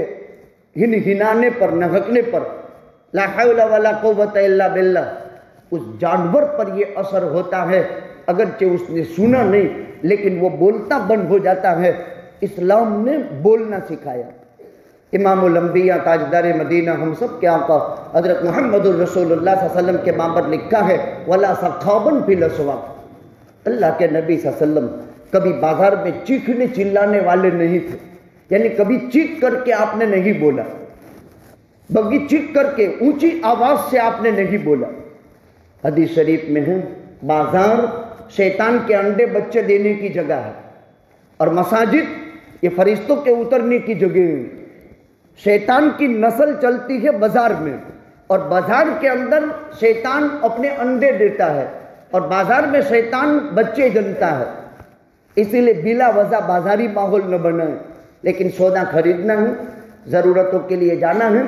ہنانے پر، نہکنے پر، لا حول ولا قوت الا باللہ، اس جانور پر یہ اثر ہوتا ہے، اگرچہ اس نے سنا نہیں لیکن وہ بولتا بند ہو جاتا ہے۔ اسلام نے بولنا سکھایا۔ امام الانبیاء تاجدار مدینہ ہم سب کے آقا حضرت محمد الرسول اللہ صلی اللہ علیہ وسلم کے مابر لکھا ہے وَلَا صَخَّابًا فِي الْأَسْوَاقِ۔ اللہ کے نبی صلی اللہ علیہ وسلم کبھی بازار میں چیخنے چلانے والے نہیں تھے، یعنی کبھی چیخ کر کے آپ نے نہیں بولا، بلکہ چیخ کر کے اونچی آواز سے آپ نے نہیں بولا۔ حدیث شریف میں ہے بازار شیطان کے انڈے بچے دینے کی جگہ ہے، اور مساجد یہ فرشتوں کے اترنے کی جگہ ہے۔ شیطان کی نسل چلتی ہے بازار میں، اور بازار کے اندر شیطان اپنے انڈے دیتا ہے، اور بازار میں شیطان بچے جنتا ہے۔ اسی لیے بلا وجہ بازاری ماحول نہ بنائیں، لیکن سودا خریدنا ہے، ضرورتوں کے لیے جانا ہے۔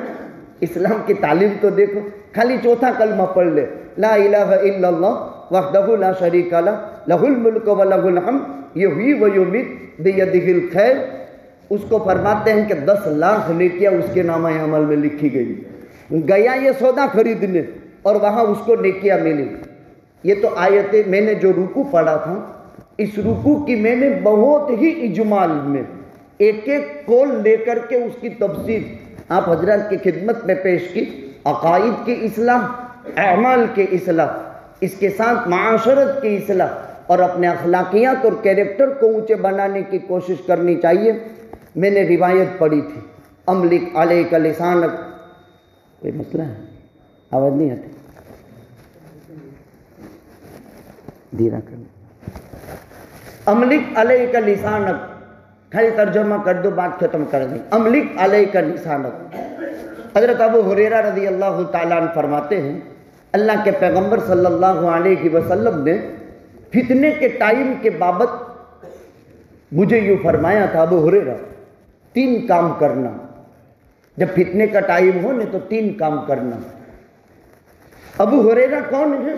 اسلام کی تعلیم تو دیکھو، خالی چوتھا کلمہ پڑھ لے، لا الہ الا اللہ وحدہ لا شریک لہ لہ الملک و لہ الحمد یحیی و یمیت بیدہ الخیر۔ اس کو فرماتے ہیں کہ 10 لاکھ نیکیاں اس کے نامہ عمل میں لکھی گئی۔ گیا یہ سودا خریدنے اور وہاں اس کو نیکیاں ملی۔ یہ تو آیتیں میں نے جو رکوع پڑھا تھا، اس رکوع کی میں نے بہت ہی اجمال میں ایک ایک قول لے کر کے اس کی تفسیر آپ حضرات کی خدمت میں پیش کی۔ عقائد کی اصلاح، اعمال کی اصلاح، اس کے ساتھ معاشرت کی اصلاح، اور اپنے اخلاقیات اور کیریکٹر کو اونچے بنانے کی کوشش کرنی چاہیے۔ میں نے روایت پڑھی تھی، املک علیک لسانک، کوئی مسئلہ ہے؟ آواز نہیں آتی؟ دھیرا کرنا۔ املک علیک لسانک، خالی ترجمہ کر دو، بات ختم کر دیں۔ املک علیک لسانک۔ حضرت ابو ہریرہ رضی اللہ تعالیٰ عنہ فرماتے ہیں اللہ کے پیغمبر صلی اللہ علیہ وسلم نے فتنے کے ٹائم کے بابت مجھے یوں فرمایا تھا، ابو ہریرہ 3 کام کرنا، جب فتنے کا ٹائم ہو نا تو 3 کام کرنا۔ ابو ہریرہ کون ہے؟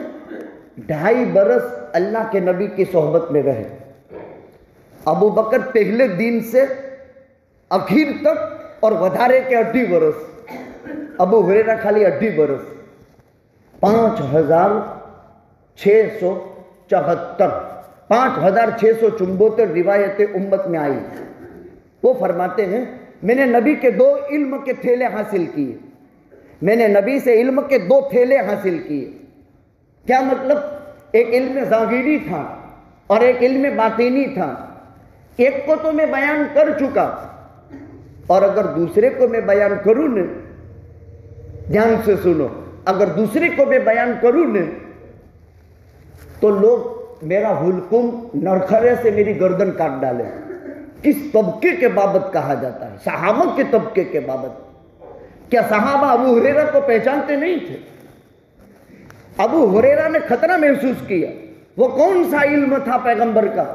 2.5 برس اللہ کے نبی کی صحبت میں رہے۔ ابو بکر پہلے دن سے اخیر تک اور ودھارے کے 8 برس، ابو ہریرہ خالی 8 برس۔ 5674 روایتیں امت میں آئی۔ وہ فرماتے ہیں میں نے نبی کے 2 علم کے تھیلے حاصل کیے، میں نے نبی سے علم کے 2 تھیلے حاصل کیے۔ کیا مطلب؟ ایک علم ظاہری تھا اور ایک علم باطنی تھا۔ ایک کو تو میں بیان کر چکا، اور اگر دوسرے کو میں بیان کروں نا، دھیان سے سنو، اگر دوسرے کو میں بیان کروں نا تو لوگ میرا حلقوم نرخرے سے میری گردن کاٹ ڈالے۔ کس طبقے کے بابت کہا جاتا ہے؟ صحابہ کے طبقے کے بابت۔ کیا صحابہ ابو ہریرہ کو پہچانتے نہیں تھے؟ ابو ہریرہ نے خطرہ محسوس کیا۔ وہ کون سا علم تھا پیغمبر کا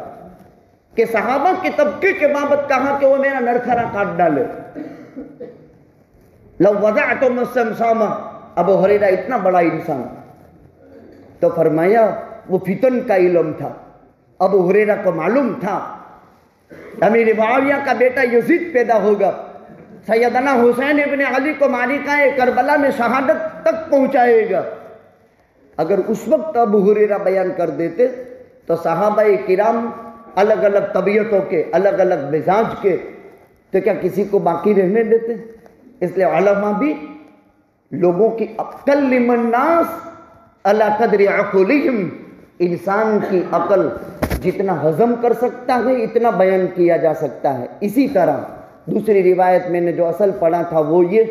کہ صحابہ کے طبقے کے بابت کہا کہ وہ میرا نرخرا کاٹ ڈالے؟ لو وضعتم السمسامہ، ابو ہریرہ اتنا بڑا انسان، تو فرمایا وہ فتن کا علم تھا۔ ابو ہریرہ کو معلوم تھا امیر معاویہ کا بیٹا یزید پیدا ہوگا، سیدنا حسین ابن علی کو معرکہ کربلا میں شہادت تک پہنچائے گا۔ اگر اس وقت ابو ہریرہ بیان کر دیتے تو صحابہ کرام الگ الگ طبیعتوں کے، الگ الگ مزاج کے، تو کیا کسی کو باقی رہنے دیتے؟ اس لیے علماء بھی لوگوں کی عقل لمن ناس علی قدر عقلہم، انسان کی عقل جتنا ہضم کر سکتا ہے اتنا بیان کیا جا سکتا ہے۔ اسی طرح دوسری روایت میں نے جو اصل پڑھا تھا وہ یہ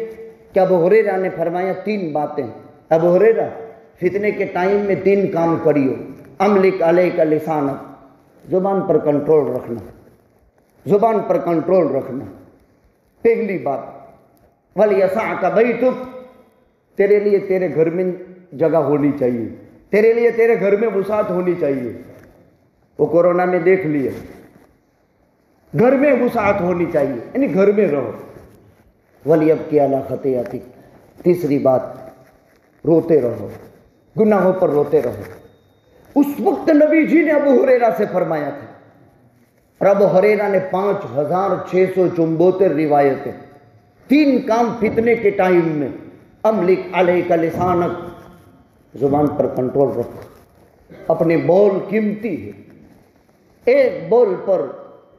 کہ ابو ہریرہ نے فرمایا 3 باتیں۔ ابو ہریرہ، فتنے کے ٹائم میں 3 کام کریو۔ املک علیک لسانک، زبان پر کنٹرول رکھنا، زبان پر کنٹرول رکھنا۔ پہلی بات، وَلْيَسَعْكَ بَيْتُكَ، تیرے لیے تیرے گھر میں جگہ ہونی چاہیے، تیرے لیے تیرے گھر میں وسعت ہونی چاہیے۔ وہ کورونا میں دیکھ لیے، گھر میں وسعت ہونی چاہیے، یعنی گھر میں رہو۔ وَلْيَبْكِ عَلَىٰ خَطِيئَتِكَ، تیسری بات، روتے رہو، گناہوں پر روتے رہو۔ اس وقت نبی جی نے ابو ہریرہ سے فرمایا تھا، اور ابو ہریرہ نے 5674 روایتیں، 3 کام فتنے کے ٹائم میں۔ املک علیک لسانک، زبان پر کنٹرول رکھو، اپنے بول قیمتی ہے، ایک بول پر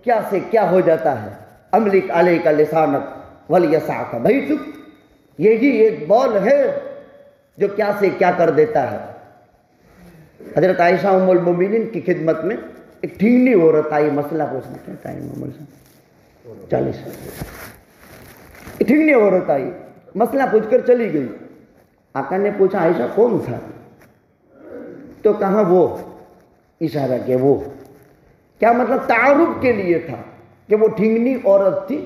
کیا سے کیا ہو جاتا ہے۔ املک علیک لسانک ولیسعک بیتک، یہی ایک بول ہے جو کیا سے کیا کر دیتا ہے۔ حضرت عائشہ ام المومنین کی خدمت میں ایک ٹھیگنی عورت آئی، مسئلہ پوچھنے کیا ٹائم عمر سے 40، ایک ٹھیگنی عورت آئی، مسئلہ پوچھ کر چلی گئی۔ آقا نے پوچھا عائشہ کون تھا؟ تو کہا وہ، اشارہ کیا وہ، کیا مطلب؟ تعارف کے لیے تھا کہ وہ ٹھیگنی عورت تھی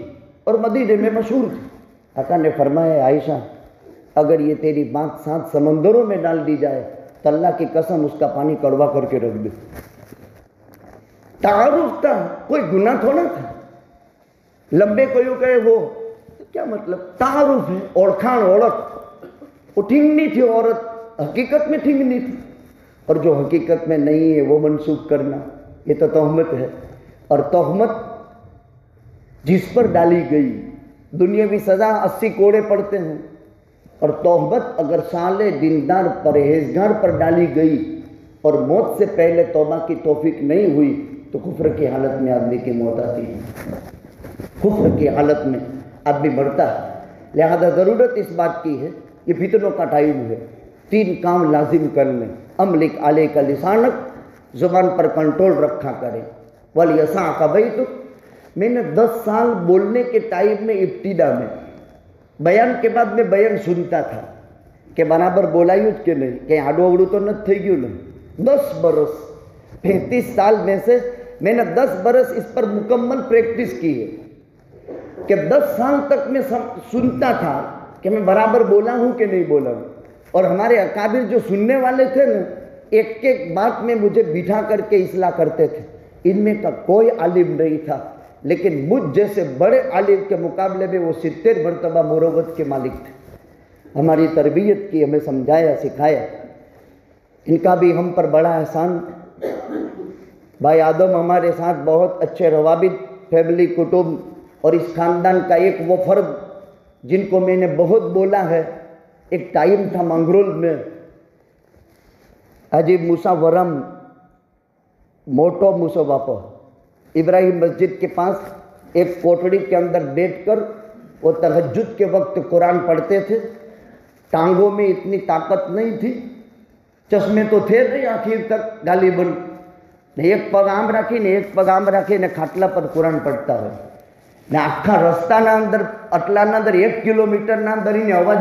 اور مدینے میں مشہور تھی۔ آقا نے فرمایا عائشہ اگر یہ تیری بات 7 سمندروں میں ڈال دی جائے تو اللہ کی قسم اس کا پانی کڑوا کر کے رکھ دے۔ تعارف تھا، کوئی گناہ تھوڑا تھا۔ لمبے کو یوں کہے وہ، کیا مطلب؟ تعارف ہے، اوڑکھان اوڑک۔ وہ ٹھیگنی تھی عورت، حقیقت میں ٹھیگنی تھی، اور جو حقیقت میں نہیں ہے وہ منسوخ کرنا، یہ تو تہمت ہے۔ اور تہمت جس پر ڈالی گئی دنیاوی سزا 80 کوڑے پڑتے ہیں، اور تہمت اگر صالح دیندار پرہیزگار پر ڈالی گئی اور موت سے پہلے توبہ کی توفیق نہیں ہوئی تو کفر کی حالت میں آدمی کی موت آتی ہے، کفر کی حالت میں آدمی مرتا ہے۔ لہذا ضرورت اس بات کی ہے، یہ فتنوں کا ٹائم ہے، 3 کام لازم کر لیں۔ املک علیک لسانک، زبان پر کنٹرول رکھا کرے۔ ولیسعک بیتک، میں نے 10 سال بولنے کے ٹائم میں ابتدا میں بیان کے بعد میں بیان سنتا تھا کہ برابر بولائی کہ نہیں، کہ آڈو اگڑو تو نہ تھے گیوں نہیں۔ 10 برس، 35 سال میں سے میں نے 10 برس اس پر مکمل پریکٹس کی ہے کہ 10 سال تک میں سنتا تھا کہ میں برابر بولا ہوں کہ نہیں بولا ہوں۔ اور ہمارے اکابر جو سننے والے تھے نا، ایک ایک بات میں مجھے بٹھا کر کے اصلاح کرتے تھے۔ ان میں کا کوئی عالم نہیں تھا، لیکن مجھ جیسے بڑے عالم کے مقابلے میں وہ 70 مرتبہ مروت کے مالک تھے۔ ہماری تربیت کی، ہمیں سمجھایا سکھایا، ان کا بھی ہم پر بڑا احسان۔ بھائی آدم ہمارے ساتھ بہت اچھے روابط، فیملی، کٹب، اور اس خاندان کا ایک وہ فرد جن کو میں نے بہت بولا ہے۔ ایک ٹائم تھا منگرول میں، حاجی موسیٰ ورم موٹو موسو باپا ابراہیم مسجد کے پاس ایک کوٹڑی کے اندر بیٹھ کر وہ تہجد کے وقت قرآن پڑھتے تھے، ٹانگوں میں اتنی طاقت نہیں تھی، چشمے تو تھے نہیں آخر تک غالباً، نے ایک પગ આમ રાખી ને એક પગ આમ રાખી ને ખાટલા પર કુરાન પડતા હોય ને આખા રસ્તાના અંદર અટલાના અંદર 1 કિલોમીટરના અંદર એની અવાજ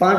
5